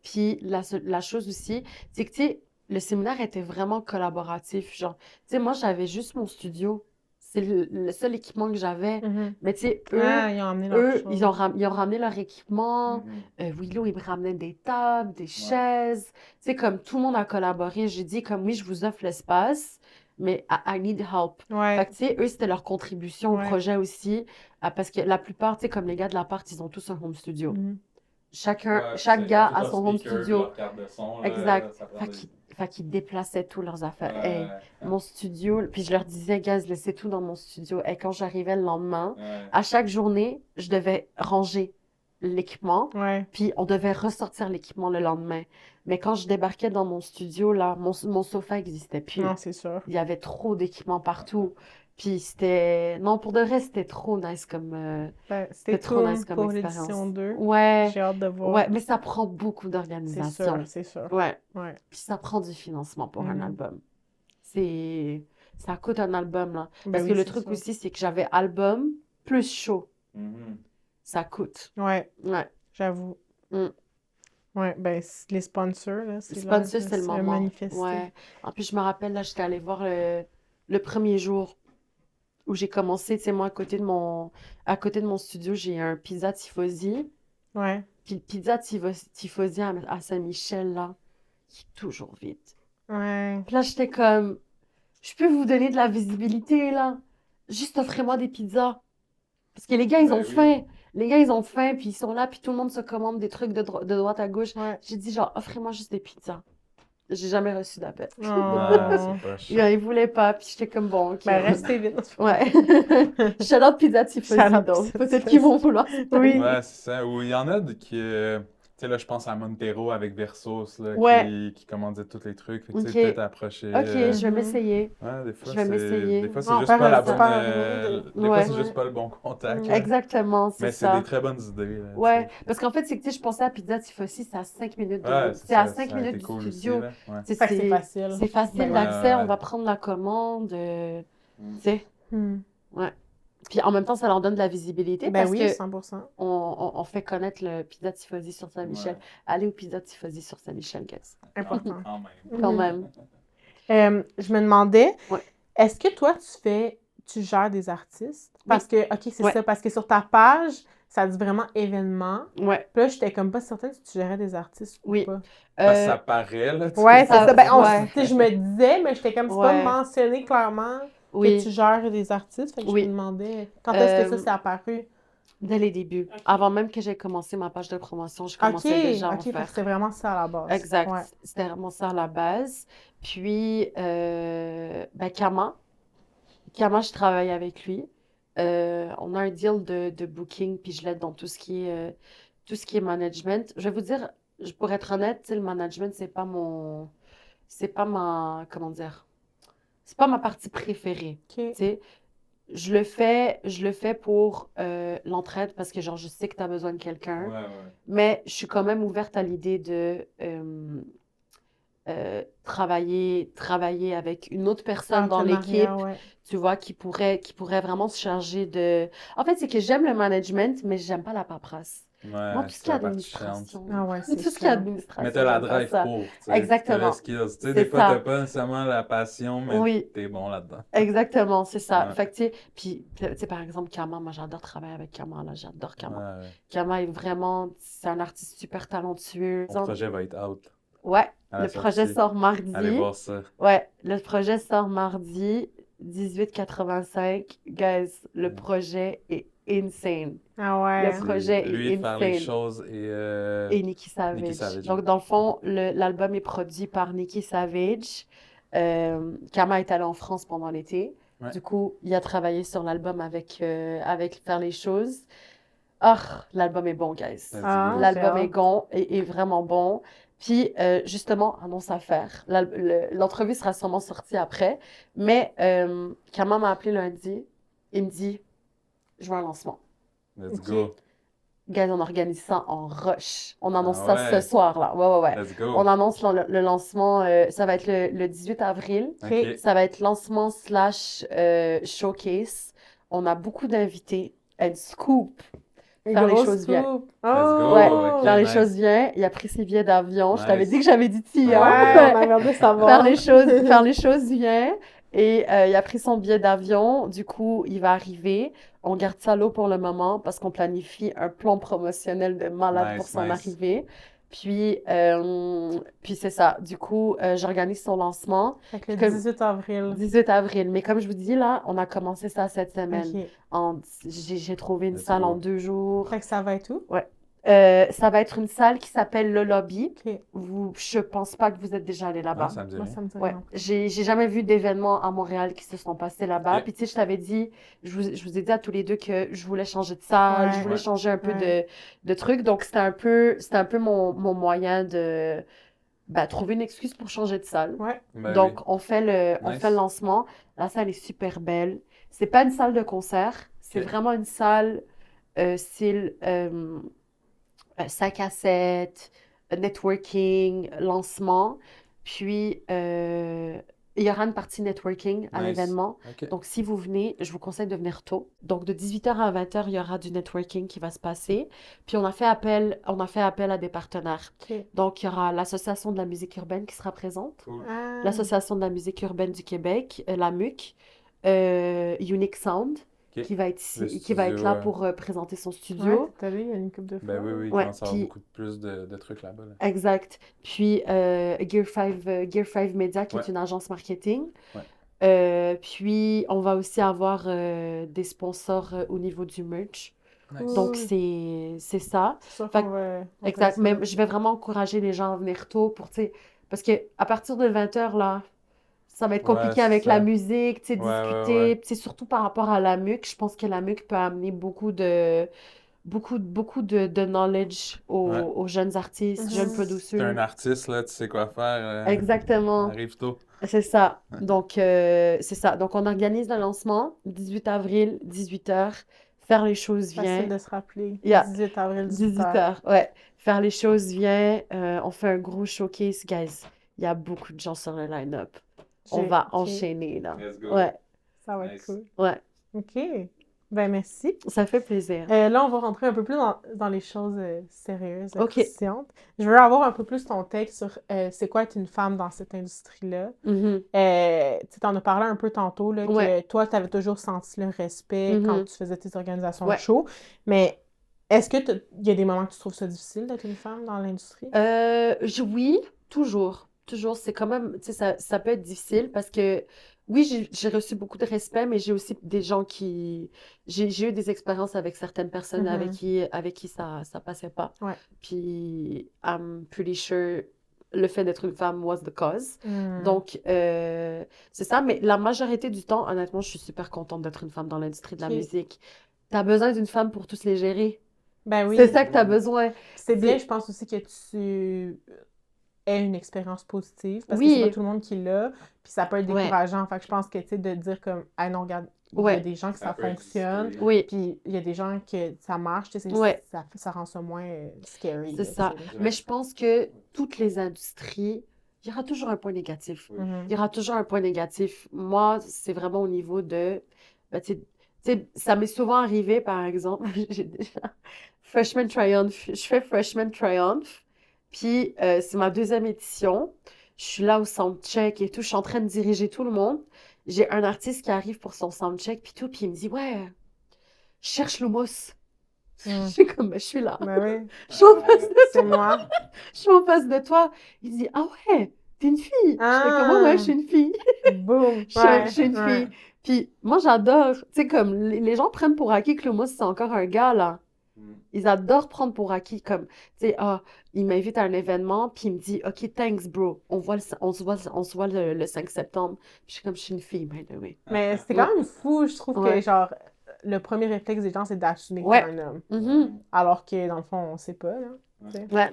Puis la chose aussi, c'est que tu sais, le séminaire était vraiment collaboratif. Genre, tu sais, moi j'avais juste mon studio. C'est le seul équipement que j'avais. Mhm. Mais tu sais, eux, Ah, ils ont amené leur eux, chose. ils ont ramené leur équipement. Willow, il me ramenait des tables, des chaises. Tu sais, comme tout le monde a collaboré. J'ai dit, comme oui, je vous offre l'espace, mais I need help. Fait Ouais. que, tu sais, eux, c'était leur contribution Ouais. au projet aussi. Parce que la plupart, tu sais, comme les gars de l'appart, ils ont tous un home studio. Mhm. Chaque gars a son home studio. Exact. Fait Fait qu'ils déplaçaient tous leurs affaires. Hey, mon studio, puis je leur disais, gars, laissez tout dans mon studio. Et quand j'arrivais le lendemain, à chaque journée, je devais ranger l'équipement, Ouais. puis on devait ressortir l'équipement le lendemain. Mais quand je débarquais dans mon studio, là, mon sofa n'existait plus. Non, c'est sûr. Il y avait trop d'équipements partout. Puis c'était... Non, pour de vrai, c'était trop nice comme... Ben, C'était c'était trop cool nice comme pour expérience. l'édition 2. Ouais, J'ai hâte de voir. ouais, mais ça prend beaucoup C'est d'organisation. sûr, c'est sûr. Ouais, Ouais. puis ça prend du financement pour un Mhm. album. ça coûte un album, là. Ben Parce oui, que le c'est truc sûr. aussi, c'est que j'avais album plus show. Mhm. Ça coûte. Ouais, Ouais. j'avoue. Mm. Ouais, ben, les sponsors, là, c'est l'heure Sponsor, de c'est le se moment. manifester. Ouais. En plus, je me rappelle, là, j'étais allée voir le premier jour où j'ai commencé, tu sais, moi, à côté de mon studio, j'ai un pizza tifosi. Ouais. Puis le pizza tifosi à Saint-Michel, là, il est toujours vide. Ouais. Puis là, j'étais comme, je peux vous donner de la visibilité, là. Juste offrez-moi des pizzas. Parce que les gars, ils Ben ont oui. faim. Les gars, ils ont faim, puis ils sont là, puis tout le monde se commande des trucs de droite à gauche. Ouais. J'ai dit, genre, offrez-moi juste des pizzas. J'ai jamais reçu d'appel. Ah, Oh. c'est poche. Ils voulaient pas, puis j'étais comme, bon, ok. Ben, restez vite. Ouais. Shout-out Pizza Tifosi, Shout-out donc. Pizza Peut-être Tifosi. qu'ils vont vouloir cette Oui. année. Ouais, c'est ça. Ou il y en a qui. Tu sais, là, je pense à Montero avec Versos, là, Ouais. qui commandait tous les trucs. Fait que, tu Ok. sais, peut-être approcher. Ok, je vais m'essayer. Ouais, des fois, Je vais m'essayer. des fois, c'est On juste perd pas un la super bonne. idée. Des fois, Ouais. c'est juste pas le bon contact. Mm. là. Exactement, c'est Mais c'est ça. des très bonnes idées. Là, tu Ouais, sais. parce qu'en fait, c'est que, tu sais, je pensais à Pizza Tifosi, c'est à 5 minutes de Ouais, route. c'est C'est à ça. 5 Ça a été minutes du cool aussi, studio. là. Ouais. C'est Fait que c'est facile. c'est facile Ben oui. d'accès, on Ouais. va prendre la commande. Mm. Tu sais, Hmm. ouais. Puis en même temps, ça leur donne de la visibilité Ben parce oui, que 100%. on fait connaître le Pizza Tifosi sur Saint-Michel. Ouais. Allez au Pizza Tifosi sur Saint-Michel, guys. Important. Quand même. Quand Mhm. même. Je me demandais, Ouais. est-ce que toi, tu gères des artistes? Parce que, OK, c'est Ouais. ça, parce que sur ta page, ça dit vraiment événement. Ouais. Puis là, j'étais comme pas certaine si tu gérais des artistes ou Oui. pas. Parce que ça paraît, là. tu Ouais, sais. c'est ça. Ben, ouais. tu sais, je me disais, mais j'étais comme, c'est pas Ouais. mentionné clairement que Oui. tu gères des artistes. Fait que je Oui. me demandais, quand est-ce que ça Euh, s'est apparu? Dès les débuts. Ok. Avant même que j'ai commencé ma page de promotion, je OK, commençais déjà à en OK, fait que faire. c'est vraiment ça à la base. Exact. Ouais. C'était vraiment ça à la base. Puis, Kama, je travaille avec lui. On a un deal de booking, puis je l'aide dans tout ce qui est management. Je vais vous dire, pour être honnête, tu sais, le management, c'est pas comment dire, c'est pas ma partie préférée. OK. Tu sais, je le fais pour l'entraide parce que genre je sais que tu as besoin de quelqu'un, Ouais, ouais. mais je suis quand même ouverte à l'idée de travailler avec une autre personne dans l'équipe, Partenariat, ouais. tu vois, qui pourrait vraiment se charger de... En fait, c'est que j'aime le management, mais j'aime pas la paperasse. Moi, Ouais, tout ce qui c'est est la partie chiante. administration, Ah ouais, c'est tout ce qui est chiant. administration, Mais t'as la j'aime pas drive ça. pour, tu sais. Exactement. T'as le skills. Tu sais, C'est des fois, ça. t'as pas nécessairement la passion, mais Oui. t'es bon là-dedans. Exactement, c'est ça. Ouais. Fait que, tu sais, puis, tu sais, par exemple, Kama, moi, j'adore travailler avec Kama, là, j'adore Kama. Ouais, ouais. Kama est vraiment, c'est un artiste super talentueux. Mon projet va être out. Ouais, À la le projet sortie. sort mardi. Allez voir ça. Ouais, le projet sort mardi, 1885. Guys, le Mm. projet est insane. Ah ouais. Le projet Lui est faire les insane. choses Et Nikki Savage. Nikki Savage. Donc, dans le fond, l'album est produit par Nikki Savage. Kama est allé en France pendant l'été. Ouais. Du coup, il a travaillé sur l'album avec Faire les choses. Ah, l'album est bon, guys. Let's Ah, go. j'ai L'album est hâte. bon est vraiment bon. Puis, justement, annonce à faire. L'entrevue sera sûrement sortie après. Mais Kama m'a appelé lundi. Il me dit, je veux un lancement. Let's Ok. go. Guys, on organise ça en rush. On annonce Ah ça ce ouais. soir, là. Ouais. Let's go. On annonce le lancement. Ça va être le 18 avril. Ok. Ça va être lancement / showcase. On a beaucoup d'invités. And Scoop. Une Faire les grosse choses bien. scoop. Let's go. Oh! Ouais, ok, faire les nice. choses bien. Il a pris ses billets d'avion. Je t'avais Nice. dit que j'avais dit ti, Ouais, hein? on avait hâte de savoir. faire les choses bien. Et il a pris son billet d'avion. Du coup, il va arriver. On garde ça l'eau pour le moment parce qu'on planifie un plan promotionnel de malade pour Nice, son nice. arrivée. Puis c'est ça. Du coup, j'organise son lancement. Fait que le Comme- 18 avril. 18 avril. Mais comme je vous dis, là, on a commencé ça cette semaine. OK. J'ai trouvé une Let's salle go. en 2 jours. Fait que ça va être où? Ça va être une salle qui s'appelle Le Lobby. OK. Je pense pas que vous êtes déjà allé là-bas. Non, ça me dit Moi, rien. ça me dit Ouais, rien. j'ai jamais vu d'événements à Montréal qui se sont passés là-bas. Ok. Puis tu sais, je t'avais dit, je vous ai dit à tous les deux que je voulais changer de salle, Ouais. je voulais Ouais. changer un peu Ouais. de trucs. Donc c'était un peu mon moyen de trouver une excuse pour changer de salle. Ouais. Ben Donc oui. on fait le Nice. lancement. La salle est super belle. C'est pas une salle de concert, c'est Ok. vraiment une salle style 5 à 7, networking, lancement. Puis il y aura une partie networking à Nice. l'événement. OK. Donc, si vous venez, je vous conseille de venir tôt. Donc, de 18h à 20h, il y aura du networking qui va se passer. Puis, on a fait appel à des partenaires. OK. Donc, il y aura l'Association de la musique urbaine qui sera présente, Cool. Ah. l'Association de la musique urbaine du Québec, la MUC, Unique Sound, OK. qui va être ici, Le qui va être studio, là pour présenter son Ouais, studio. t'es allé il y a une couple de fois. Ben oui, il Ouais, commence à avoir puis- beaucoup plus de trucs là-bas. Là. Exact. Puis Gear 5 Media, qui est Ouais. une agence marketing. Ouais. Puis on va aussi avoir des sponsors au niveau du merch. Nice. Donc Cool. c'est ça. C'est sûr Fait qu'on va... on Exact. fait Mais ça. je vais vraiment encourager les gens à venir tôt pour, tu sais, parce que à partir de 20h, là, ça va être Ouais, compliqué c'est avec ça. la musique, tu sais, Ouais, ouais, discuter. ouais. Puis, tu sais, surtout par rapport à la MUC, je pense que la MUC peut amener beaucoup de knowledge Ouais. aux jeunes artistes, jeunes Mhm. Si t'es un producers. artiste, là, tu sais quoi faire. Exactement. Arrive tôt. C'est ça. Donc, c'est ça. Donc, on organise le lancement, 18 avril, 18h. Faire les choses Facile vient. de se rappeler. Yeah. 18 avril, 18h. 18h, ouais. Faire les choses vient. On fait un gros showcase, guys. Il y a beaucoup de gens sur le line-up. On va OK. enchaîner, là. Let's go. Ouais, Ça va être Nice. cool. ouais. OK. Ben, merci. Ça fait plaisir. Là, on va rentrer un peu plus dans les choses sérieuses, OK. croustillantes. Je veux avoir un peu plus ton take sur c'est quoi être une femme dans cette industrie-là. Mhm. Tu t'en as parlé un peu tantôt, là, que Ouais. toi, tu avais toujours senti le respect quand Mhm. tu faisais tes organisations Ouais. de show. Mais est-ce que il y a des moments que tu trouves ça difficile d'être une femme dans l'industrie? Oui, toujours. Toujours, c'est quand même, tu sais, ça peut être difficile parce que, oui, j'ai reçu beaucoup de respect, mais j'ai aussi des gens qui... J'ai eu des expériences avec certaines personnes avec qui ça passait pas. Ouais. Puis, I'm pretty sure le fait d'être une femme was the cause. Donc, c'est ça. Mais la majorité du temps, honnêtement, je suis super contente d'être une femme dans l'industrie de la Ok. musique. T'as besoin d'une femme pour tous les gérer. Ben oui. C'est ça que t'as besoin. C'est bien, c'est- je pense aussi que tu aies une expérience positive, parce que c'est Oui. pas tout le monde qui l'a, puis ça peut être Ouais. décourageant. Fait que je pense que, tu sais, de dire comme, ah non, regarde, il y a Ouais. des gens que ça peut fonctionne, exister. Oui. puis il y a des gens que ça marche, tu sais, Ouais. ça rend ça moins scary. C'est là, ça. tu sais. Mais je pense que toutes les industries, il y aura toujours un point négatif. Oui. Mhm. Il y aura toujours un point négatif. Moi, c'est vraiment au niveau de... ben, tu sais, ça m'est souvent arrivé, par exemple, j'ai déjà... Freshman Triumph. Je fais Freshman Triumph. Puis, c'est ma 2e édition. Je suis là au soundcheck et tout. Je suis en train de diriger tout le monde. J'ai un artiste qui arrive pour son soundcheck, puis tout. Puis il me dit, ouais, je cherche Lumos. Mm. Je suis comme, ben, je suis là. Ben oui, Je suis en face de c'est moi. Je suis en face de toi. Il dit, ah ouais, t'es une fille. J'étais comme, Ah. ouais, je suis une fille. Boum! Je suis une ouais. fille. Puis moi, j'adore. Tu sais, comme les gens prennent pour acquis que Lumos, c'est encore un gars, là. Ils adorent prendre pour acquis, comme, tu sais, il m'invite à un événement, puis il me dit, OK, thanks, bro. On se voit le 5 septembre. Puis je suis comme, je suis une fille, by the way. Mais c'est quand même fou, je trouve que, Ouais. genre, le premier réflexe des gens, c'est d'assumer que Ouais. t'es un homme. Mhm. Alors que, dans le fond, on sait pas, là. Ouais.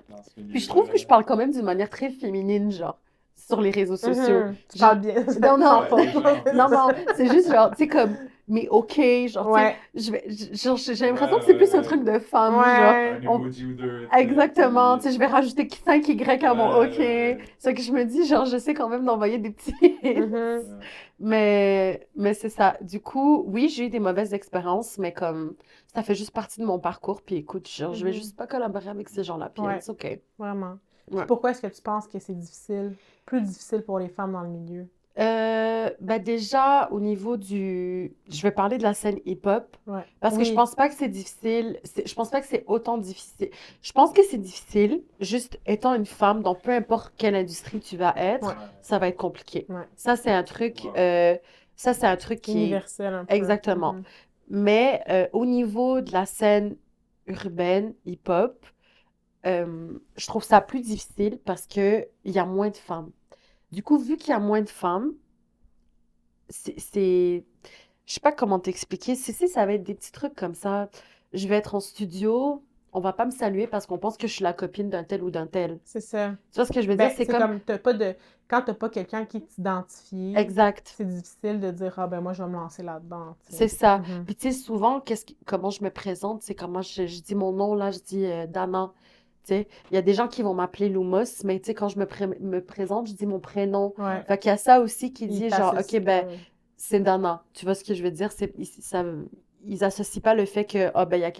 Puis je trouve que je parle quand même d'une manière très féminine, genre, sur les réseaux sociaux. Mhm. Tu parles bien. Non, non. Ouais. Non, non, c'est juste genre, tu sais, comme, mais OK, genre, Ouais. tu sais, j'ai l'impression que c'est plus un truc de femme, genre. Ouais. Un on- emoji ou deux. tu sais. Exactement, tu sais, je vais rajouter 5 Y à mon OK. Ouais. C'est que je me dis, genre, je sais quand même d'envoyer des petits. Mhm. Mais c'est ça. Du coup, oui, j'ai eu des mauvaises expériences, mais comme, ça fait juste partie de mon parcours. Puis écoute, genre, je vais Mhm. juste pas collaborer avec ces gens-là. Puis Ouais. c'est OK. Vraiment. Ouais. Pourquoi est-ce que tu penses que c'est difficile, plus difficile pour les femmes dans le milieu? Ben déjà, au niveau du... Je vais parler de la scène hip-hop, Ouais. parce que je Oui. pense pas que c'est difficile. Je pense pas que c'est autant difficile. Je pense que c'est difficile, juste étant une femme, dans peu importe quelle industrie tu vas être, Ouais. ça va être compliqué. Ouais. Ça, c'est un truc... ça, c'est un truc qui est... Universel un peu. Exactement. Mhm. Mais au niveau de la scène urbaine, hip-hop, je trouve ça plus difficile parce que il y a moins de femmes. Du coup, vu qu'il y a moins de femmes, je sais pas comment t'expliquer. Ça va être des petits trucs comme ça. Je vais être en studio, on va pas me saluer parce qu'on pense que je suis la copine d'un tel ou d'un tel. C'est ça. Tu vois ce que je veux Ben, dire? C'est c'est comme... comme quand t'as pas quelqu'un qui t'identifie, Exact. c'est difficile de dire, ah ben moi je vais me lancer là-dedans. tu sais. C'est ça. Mhm. Puis tu sais, souvent, comment je me présente, c'est comment je dis mon nom, là, je dis Dana. Tu sais, il y a des gens qui vont m'appeler Lumos, mais tu sais, quand je me présente, je dis mon prénom. Ouais. Fait qu'il y a ça aussi qui Ils dit genre, t'associent OK, ben, pas. c'est Dana. Tu vois ce que je veux dire? Ils associent pas le fait que, ah, ben, il y a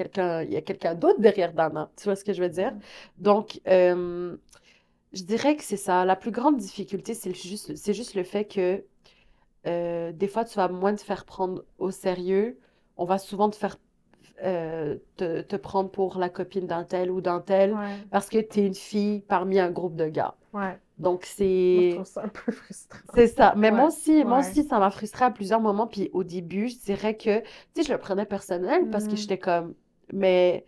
quelqu'un d'autre derrière Dana. Tu vois ce que je veux dire? Donc, je dirais que c'est ça. La plus grande difficulté, c'est juste le fait que des fois, tu vas moins te faire prendre au sérieux. On va souvent te faire te prendre pour la copine d'un tel ou d'un tel Ouais. parce que tu es une fille parmi un groupe de gars. Ouais. Donc, Moi, je c'est trouve ça un peu frustrant. c'est ça. Mais moi Ouais. aussi, ça m'a frustrée à plusieurs moments. Puis au début, je dirais que, tu sais, je le prenais personnel parce que Mhm. j'étais comme, mais,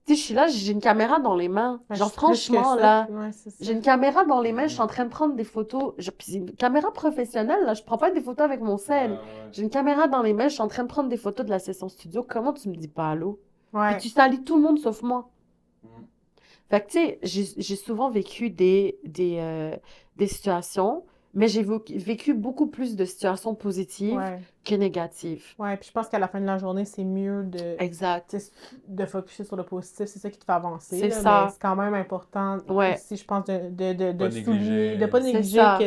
tu sais, je suis là, j'ai une caméra dans les mains. Ben, Genre, je suis plus que franchement, ça, là, puis ouais, c'est ça. j'ai une caméra dans les mains, je suis en train de prendre des photos. Puis c'est une caméra professionnelle, là, je prends pas des photos avec mon sel. J'ai une caméra dans les mains, je suis en train de prendre des photos de la session studio. Comment tu me dis pas allô? Puis Ouais. tu salis tout le monde sauf moi. Mm. Fait que, tu sais, j'ai souvent vécu des situations, mais j'ai vécu beaucoup plus de situations positives Ouais. que négatives. Ouais, puis je pense qu'à la fin de la journée, c'est mieux Exact. tu sais, de focuser sur le positif, c'est ça qui te fait avancer, C'est là, ça. mais c'est quand même important Ouais, aussi, je pense, de Pas souligner, négliger. de pas c'est négliger ça. que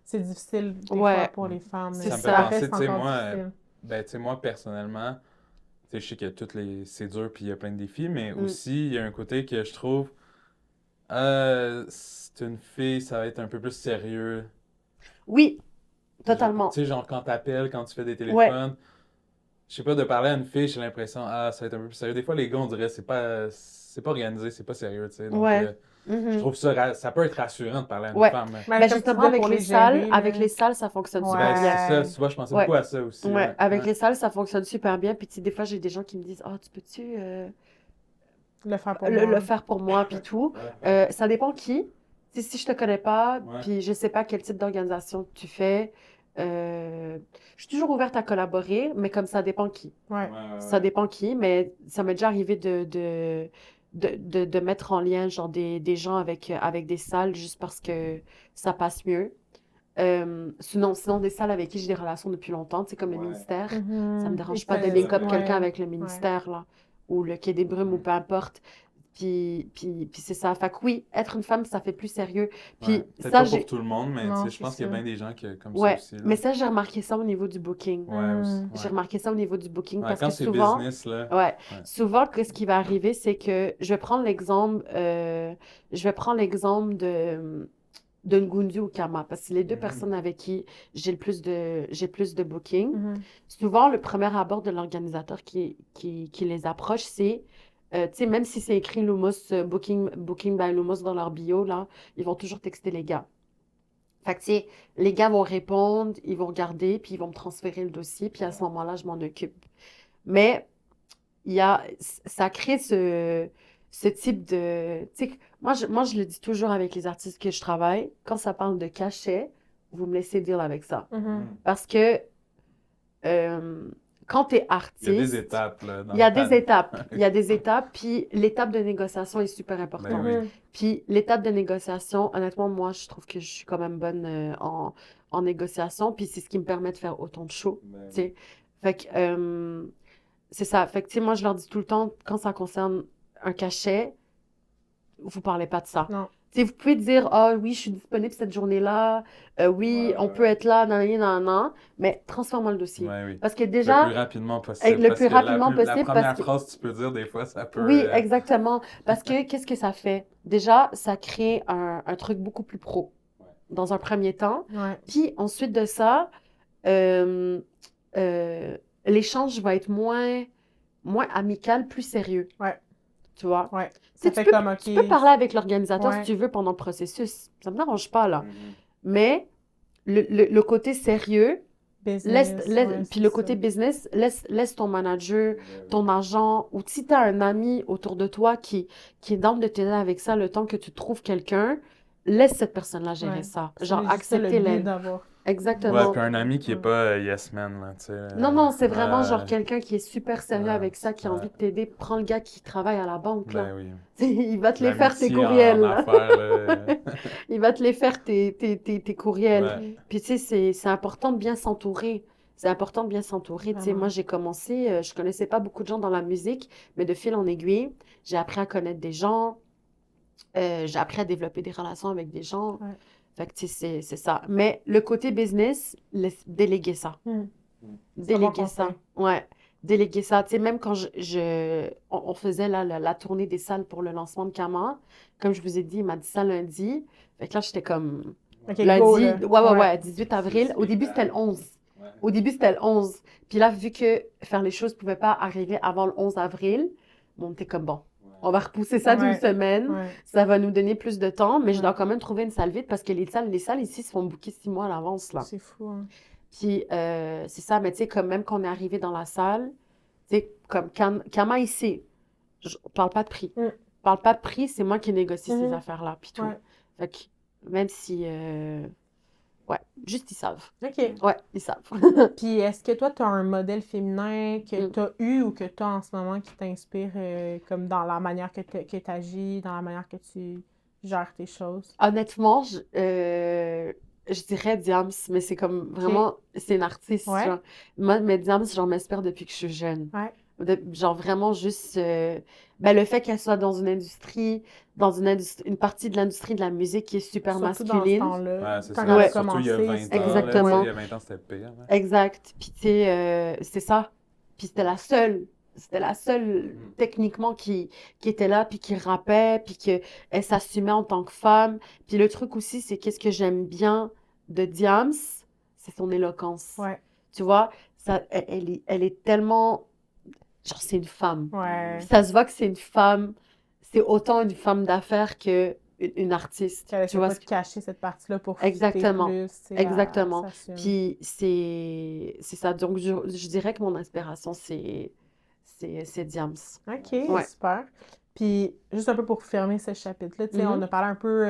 c'est difficile des Ouais, fois pour les femmes. c'est Ça me ça. fait Ça penser, reste tu sais, encore moi, difficile. ben, tu sais, moi, personnellement, tu sais, je sais que c'est dur puis il y a plein de défis, mais Mm. aussi, il y a un côté que je trouve, c'est une fille, ça va être un peu plus sérieux. Oui, Tu totalement. sais, genre, quand t'appelles, quand tu fais des Ouais, téléphones, je sais pas, de parler à une fille, j'ai l'impression, ça va être un peu plus sérieux. Des fois, les gars, on dirait, c'est pas organisé, c'est pas sérieux, tu sais. Donc, ouais. je Mhm. trouve ça peut être rassurant de parler à une Ouais. femme. Mais Ben comme tu justement, disais, pour les gérer, avec là. les salles, ça fonctionne super Ben, bien. c'est ça, Ouais. tu vois, je pensais Ouais, beaucoup à ça aussi, ouais. ouais. Avec Ouais. les salles, ça fonctionne super bien. Puis tu sais, des fois, j'ai des gens qui me disent, ah, tu peux-tu Le faire pour le moi. faire pour moi, puis tout. Ouais. Ça dépend qui. Tu sais, si je te connais pas, Ouais. puis je sais pas quel type d'organisation tu fais, je suis toujours ouverte à collaborer, mais comme ça dépend qui. Ouais. Ça dépend qui, mais ça m'est déjà arrivé de mettre en lien genre des gens avec des salles juste parce que ça passe mieux. Sinon, des salles avec qui j'ai des relations depuis longtemps, tu sais, comme le Ouais. ministère, ça me Mhm. dérange Ils pas de connaissent. link up Ouais. quelqu'un Ouais. avec le Ouais. ministère, là, ou le Quai des Brumes, ou peu importe. Puis c'est ça. Fait que oui, être une femme, ça fait plus sérieux. Puis Ouais. Peut-être ça, pas pour tout le monde, mais tu Non, sais, je c'est pense qu'il y a ça. bien des gens comme ça ouais, aussi, là. mais ça, j'ai remarqué ça au niveau du booking. Ouais, aussi. J'ai Ouais. remarqué ça au niveau du booking Ouais, parce quand que c'est souvent, business, là. ouais, Ouais. souvent, ce qui va arriver, c'est que je vais prendre l'exemple de Ngundu ou Kama, parce que c'est les deux Mhm. personnes avec qui j'ai le plus de booking. Mhm. Souvent, le premier abord de l'organisateur qui les approche, c'est, tu sais, même si c'est écrit Lumos, booking by Lumos dans leur bio, là, ils vont toujours texter les gars. Fait que, tu sais, les gars vont répondre, ils vont regarder, puis ils vont me transférer le dossier, puis à ce moment-là, je m'en occupe. Mais ça crée ce type de... Tu sais, moi, je le dis toujours avec les artistes que je travaille, quand ça parle de cachet, vous me laissez deal avec ça. Mhm. Parce que quand tu es Il y a des artiste, étapes, là, dans il y a le des pad. étapes. Il y a des étapes, puis l'étape de négociation est super Ben importante. oui. Mhm. Puis l'étape de négociation, honnêtement, moi, je trouve que je suis quand même bonne en négociation, puis c'est ce qui me permet de faire autant de shows, Ben tu sais. Fait que c'est ça. Fait que, tu sais, moi, je leur dis tout le temps, quand ça concerne un cachet, vous parlez pas de ça. Non. Tu sais, vous pouvez dire, ah oui, je suis disponible cette journée-là, oui, Ouais, on ouais, peut ouais. être là, nan, mais transforme le dossier. Ouais, oui. Parce que Le plus déjà, rapidement possible. le Parce plus que la rapidement la possible, première parce que, phrase que tu peux dire, des fois, ça peut. oui, exactement. Parce que, qu'est-ce que ça fait? Déjà, ça crée un truc beaucoup plus pro, Ouais. dans un premier temps. Ouais. Puis, ensuite de ça, euh, l'échange va être moins amical, plus sérieux. Ouais. Tu vois? Ouais. Tu Ça sais, fait tu comme, peux OK. parler avec l'organisateur si Ouais. tu veux pendant le processus. Ça me dérange pas, là. Mhm. Mais le côté sérieux, Business. Ouais, puis c'est le ça. côté business, laisse ton manager, Ben oui. ton agent, ou si tu as un ami autour de toi qui est down de t'aider avec ça, le temps que tu trouves quelqu'un, laisse cette personne-là gérer Ouais. ça. C'est Genre, juste ça le accepter but l'aide. d'avoir. Ouais, Exactement. puis un ami qui est Ouais. pas yes man, là, tu sais. Non, c'est vraiment genre Ouais. quelqu'un qui est super sérieux Ouais. avec ça, qui a Ouais. envie de t'aider. Prends le gars qui travaille à la banque, là. Ben oui. Il va te les faire, tes L'amitié courriels, en là. affaires, là. Il va te les faire, tes courriels. Ouais. Puis, tu sais, c'est important de bien s'entourer. C'est important de bien s'entourer. Tu sais, moi, Vraiment. j'ai commencé, je connaissais pas beaucoup de gens dans la musique, mais de fil en aiguille, j'ai appris à connaître des gens. J'ai appris à développer des relations avec des gens. Ouais. Fait que, tu sais, c'est ça. Mais le côté business, déléguer ça. C'est un bon Déléguer ça. conseil. Ouais, déléguer ça. Tu sais, même quand on faisait là, la tournée des salles pour le lancement de Kama, comme je vous ai dit, il m'a dit ça lundi. Fait que là, j'étais comme Ok, go, lundi. là. Ouais, 18 avril. Au début, c'était le 11. Au début, c'était le 11. Puis là, vu que faire les choses ne pouvait pas arriver avant le 11 avril, bon, on était comme bon. On va repousser ça d'une Ouais. semaine. Ouais. Ça va nous donner plus de temps, mais je Ouais. dois quand même trouver une salle vide parce que les salles ici se font booker 6 mois à l'avance, là. C'est fou, hein. Puis c'est ça, mais tu sais, comme même quand on est arrivé dans la salle, tu sais, comme Kama ici, je parle pas de prix. Mm. Parle pas de prix, c'est moi qui négocie ces Mhm. affaires-là, puis tout. Ouais. Fait que même si, ouais, juste ils savent. OK. Ouais, ils savent. Puis est-ce que toi, tu as un modèle féminin que Mm. tu as eu ou que tu as en ce moment qui t'inspire comme dans la manière que tu agis, dans la manière que tu gères tes choses? Honnêtement, je dirais Diams, mais c'est comme vraiment, c'est une artiste, Ouais. genre. Moi, mais Diams, j'en m'espère depuis que je suis jeune. Ouais. Genre vraiment juste, ben, le fait qu'elle soit dans une industrie, une partie de l'industrie de la musique qui est super Surtout dans ce masculine. temps-là, Ouais, c'est quand ça. elle a Ouais. Surtout il y a commencé, 20 c'était- ans. Exactement. Là, tu sais, il y a 20 ans, c'était pire. Hein. Exact. Puis tu sais, c'est ça. Puis c'était la seule. C'était la seule, techniquement, qui était là, puis qui rappait, puis qu'elle s'assumait en tant que femme. Puis le truc aussi, c'est qu'est-ce que j'aime bien de Diams, c'est son éloquence. Ouais. Tu vois, ça, elle est tellement... Genre, c'est une femme. Ouais. Ça se voit que c'est une femme. C'est autant une femme d'affaires qu'une artiste. Qu'elle Tu essaie vois pas ce de que... cacher cette partie-là pour Exactement. fitter plus, tu sais, Exactement. elle s'assume. Puis c'est ça. Donc, je dirais que mon inspiration, c'est Diams. OK, Ouais. super. Puis, juste un peu pour fermer ce chapitre-là, tu sais, Mhm. on a parlé un peu,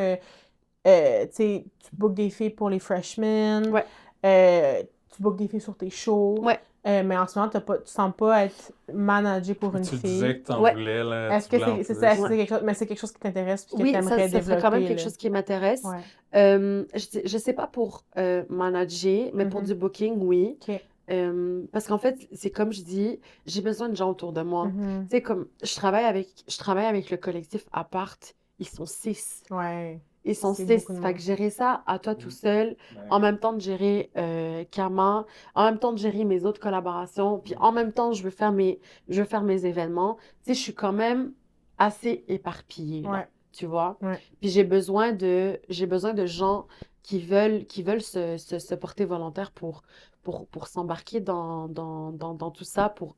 tu sais, tu bookes des filles pour les freshmen, Ouais. tu bookes des filles sur tes shows, Ouais. mais en ce moment, tu sens pas être managé pour une Tu fille. disais que t'en Ouais. voulais, là. Est-ce tu que voulais en c'est plus. ça, est-ce que c'est quelque chose, mais c'est quelque chose qui t'intéresse puis que Oui, t'aimerais ça développer, serait quand même quelque là? chose qui m'intéresse. Ouais. Je sais pas pour manager, mais pour Mhm. du booking, oui. OK. Parce qu'en fait, c'est comme je dis, j'ai besoin de gens autour de moi. Mhm. Tu sais, comme je travaille avec le collectif Apart, ils sont 6. Ouais. Ils sont C'est 6. beaucoup de Fait monde. que gérer ça à toi tout Mhm. seul, en même temps de gérer Kama, en même temps de gérer mes autres collaborations, puis en même temps, je veux faire mes événements. Tu sais, je suis quand même assez éparpillée, là, Ouais. tu vois. Ouais. Puis j'ai besoin de gens qui veulent se porter volontaire pour s'embarquer dans tout ça, pour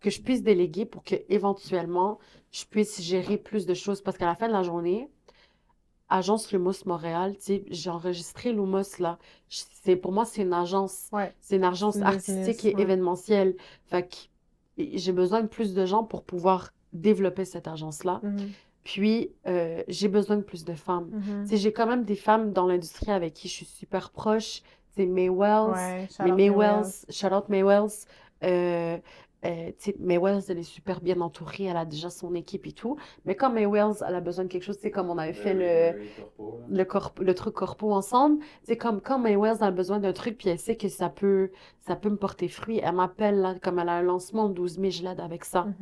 que je puisse déléguer, pour que éventuellement je puisse gérer plus de choses. Parce qu'à la fin de la journée, Agence Lumos Montréal, tu sais, j'ai enregistré Lumos là. Pour moi, c'est une agence. Ouais. C'est une agence Une artistique business, et ouais. événementielle. Fait que j'ai besoin de plus de gens pour pouvoir développer cette agence-là. Mhm. Puis, j'ai besoin de plus de femmes. Mhm. Tu sais, j'ai quand même des femmes dans l'industrie avec qui je suis super proche. Tu sais, May Wells, Ouais, shout mais out May May Wells, Wells. shout out May Wells. Tu sais, May Wells, elle est super bien entourée, elle a déjà son équipe et tout. Mais quand May Wells, elle a besoin de quelque chose, c'est comme on avait fait le truc corpo ensemble. C'est comme quand May Wells a besoin d'un truc, puis elle sait que ça peut me porter fruit. Elle m'appelle, là, comme elle a un lancement le 12 mai, je l'aide avec ça. Mhm.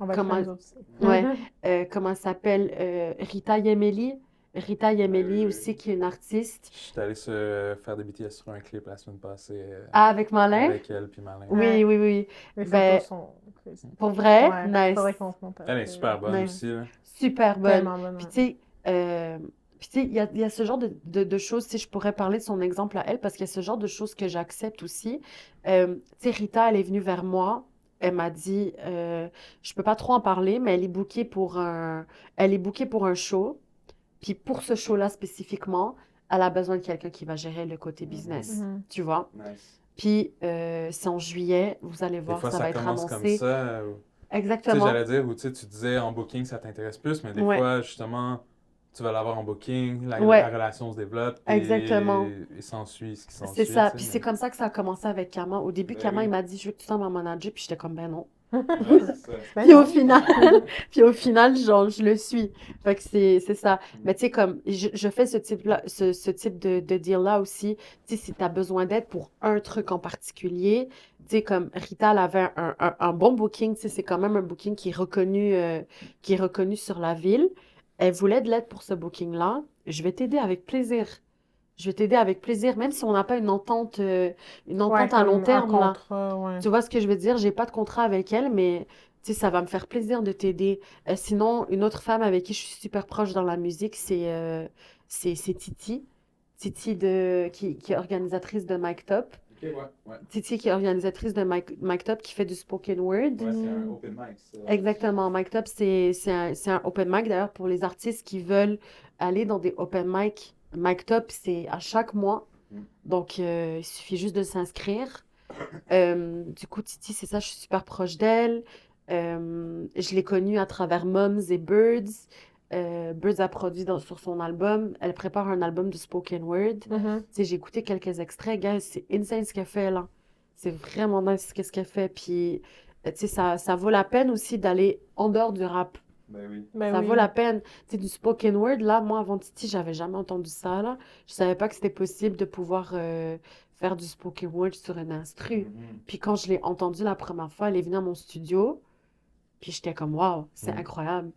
On va le Comment, faire nous autres aussi. ouais, Mhm. comment elle s'appelle? Rita Yemeli. Rita Yemeli aussi, qui est une artiste. Je suis allé se faire des BTS sur un clip la semaine passée Ah, avec Malin? avec elle puis Malin. Oui, Ouais. oui, oui. Les Ben, photos sont crazy. pour vrai, Ouais, nice. faudrait qu'on se monte Elle est super bonne Nice. aussi. Là. Super bonne. Tellement bonne. Puis tu sais, il y a ce genre de choses, si je pourrais parler de son exemple à elle, parce qu'il y a ce genre de choses que j'accepte aussi. Tu sais, Rita, elle est venue vers moi. Elle m'a dit, je peux pas trop en parler, mais elle est bookée pour un show. Puis pour ce show-là spécifiquement, elle a besoin de quelqu'un qui va gérer le côté business, Mhm. tu vois. Nice. Puis c'est en juillet, vous allez Des voir, fois, ça ça va être commence comme annoncé. ça. Tu sais, Exactement. j'allais dire, ou tu sais, tu disais en booking, ça t'intéresse plus, mais des Ouais. fois, justement, tu vas l'avoir en booking, Ouais. la relation se développe Exactement. et s'ensuit ce qui s'ensuit. C'est ça. tu Puis sais, c'est mais- comme ça que ça a commencé avec Kama. Au début, Ben Kama, oui. il m'a dit, je veux que tu sois ma manager. Puis j'étais comme, ben non. Ouais, c'est ça. Ben Puis non. puis au final, genre, je le suis. Fait que c'est ça. Mais tu sais, comme, je fais ce type de deal-là aussi. Tu sais, si tu as besoin d'aide pour un truc en particulier, tu sais, comme Rita, elle avait un bon booking. Tu sais, c'est quand même un booking qui est reconnu sur la ville. elle voulait de l'aide pour ce booking-là. Je vais t'aider avec plaisir. Je vais t'aider avec plaisir, même si on n'a pas une entente Ouais, à long comme un terme, là. contrat, ouais. Tu vois ce que je veux dire? J'ai pas de contrat avec elle, mais tu sais, ça va me faire plaisir de t'aider. Sinon, une autre femme avec qui je suis super proche dans la musique, c'est Titi. Titi qui est organisatrice de Mic Top. Ok, ouais. Titi qui est organisatrice de Mic Top, qui fait du spoken word. Ouais, c'est un open mic, ça. Exactement. Mic Top, c'est un open mic, d'ailleurs, pour les artistes qui veulent aller dans des open mic. Mic Top, c'est à chaque mois. Donc, il suffit juste de s'inscrire. Du coup, Titi, c'est ça, je suis super proche d'elle. Je l'ai connue à travers Moms et Birds. Birds a produit sur son album. Elle prépare un album de spoken word. Mhm. Tu sais, j'ai écouté quelques extraits, gars, c'est insane ce qu'elle fait là. C'est vraiment nice ce qu'elle fait. Puis, tu sais, ça vaut la peine aussi d'aller en dehors du rap. Ben oui. Ben Ça oui. vaut la peine. Tu sais, du spoken word, là, moi, avant Titi, j'avais jamais entendu ça, là. Je savais pas que c'était possible de pouvoir faire du spoken word sur un instru. Puis quand je l'ai entendu la première fois, elle est venue à mon studio, puis j'étais comme, waouh, c'est incroyable.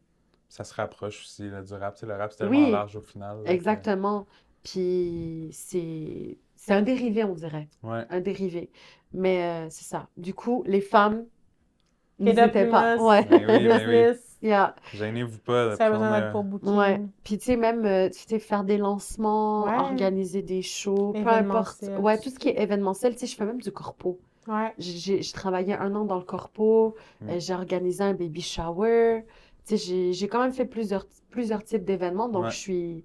Ça se rapproche aussi là, du rap. Tu sais, le rap, c'est tellement Oui, large au final. Là, exactement. Puis c'est un dérivé, on dirait. Ouais. Un dérivé. Mais c'est ça. Du coup, les femmes, K-Dub n'hésitez pas. Primus, Ouais. Ben oui, ben oui. business, Yeah. Gênez-vous pas de ça a besoin prendre. d'être pour booking. Ouais. Puis tu sais, même tu sais, faire des lancements, Ouais. organiser des shows, peu importe. Événementiel. Ouais, tout ce qui est événementiel, tu sais, je fais même du corpo. Ouais. J'ai travaillé 1 an dans le corpo, j'ai organisé un baby shower. Tu sais, j'ai quand même fait plusieurs types d'événements, donc Ouais. je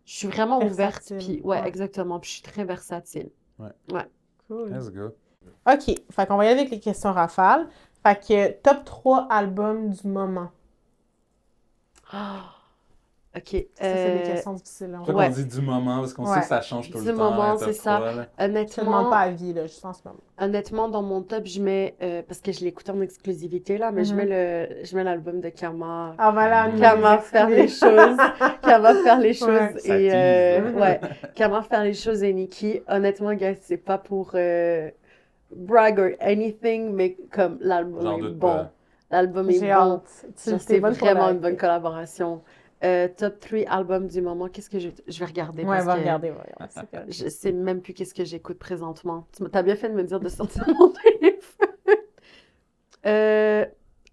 suis vraiment ouverte. Versatile. Puis, ouais, Ouais. exactement. Puis je suis très versatile. Cool. Let's go. OK. Fait qu'on va y aller avec les questions rafales. Fait que top 3 albums du moment. OK. Ça, c'est des questions difficiles. Là. C'est pour ça Ouais. qu'on dit du moment, parce qu'on Ouais. sait que ça change tout Du le temps. moment, hein, top c'est ça. 3, là. Je te demande Honnêtement, pas avis, là, juste en ce moment. honnêtement, dans mon top, je mets, parce que je l'écoute en exclusivité, là, mais je mets l'album de Kama. Ah, voilà. Kama faire les choses. Kama faire les choses. Ouais. Ça Et, tease, là. ouais. Kama faire les choses et Nikki. Honnêtement, guys, c'est pas pour brag or anything, mais comme l'album J'en est doute bon. pas. L'album est J'ai bon. hâte. Genre, c'est vraiment une bonne collaboration. Top 3 albums du moment. Qu'est-ce que je vais regarder Ouais, parce va que regarder. Ouais, c'est correct. je sais même plus qu'est-ce que j'écoute présentement. T'as bien fait de me dire de sortir mon téléphone.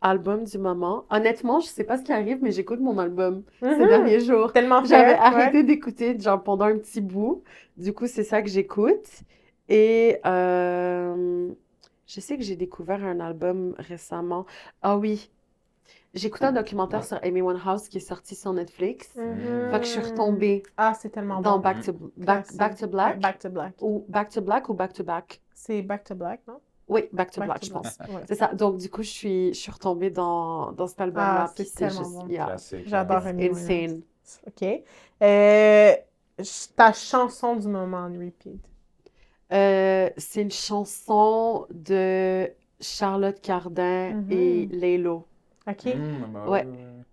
Album du moment. Honnêtement, je sais pas ce qui arrive, mais j'écoute mon album ces Mhm. derniers jours. Tellement J'avais fait, arrêté d'écouter genre pendant un petit bout. Du coup, c'est ça que j'écoute. Et je sais que j'ai découvert un album récemment. Ah oui, j'écoutais un documentaire sur Amy Winehouse qui est sorti sur Netflix. Mhm. Fait que je suis retombée Ah, c'est tellement dans bon. Back to Black. Ouais, Back to Black. Ou Back to Black ou Back to Back. C'est Back to Black, non? Oui, Back to Back Black, to je Black. pense. Ouais. C'est ça. Donc, du coup, je suis retombée dans cet album-là. Ah, c'est puis tellement juste, bon. yeah, Classique. J'adore it's Amy Winehouse. insane. OK. Ta chanson du moment en repeat. C'est une chanson de Charlotte Cardin et Laylo. OK? Bah Ouais.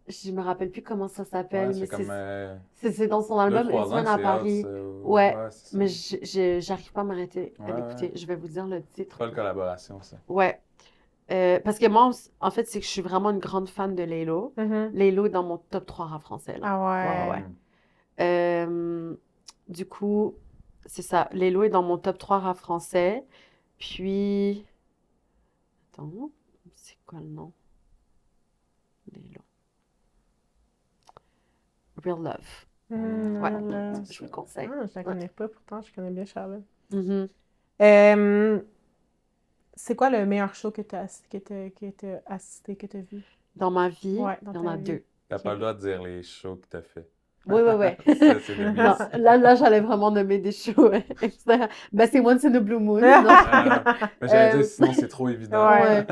Je me rappelle plus comment ça s'appelle, Ouais, mais c'est comme c'est dans son album Une 2-3 ans semaine que à c'est Paris. out, ça, Ouais, c'est ça. mais j'arrive pas à m'arrêter à Ouais, l'écouter. ouais. Je vais vous dire le titre. Pas de collaboration, ça. Ouais. Parce que moi, en fait, c'est que je suis vraiment une grande fan de Laylo. Mhm. Laylo est dans mon top 3 rap français, là. Ah ouais. Ouais. Du coup, c'est ça. Laylo est dans mon top 3 rap français. Puis... Attends, c'est quoi le nom? Laylo. Real Love. Ouais, je vous le conseille. Ah, je la connais pas, pourtant, je connais bien Charlotte. Mhm. C'est quoi le meilleur show que tu as assisté, que tu as vu? Dans ma vie, Ouais, dans il y en ta a vie. 2. T'as pas le droit de dire les shows que t'as fait. Oui. Ça, c'est le Non, miss. là, j'allais vraiment nommer des shows externes. Ben, c'est Once in a Blue Moon. Non. Mais j'allais dire, sinon c'est trop évident. Ouais.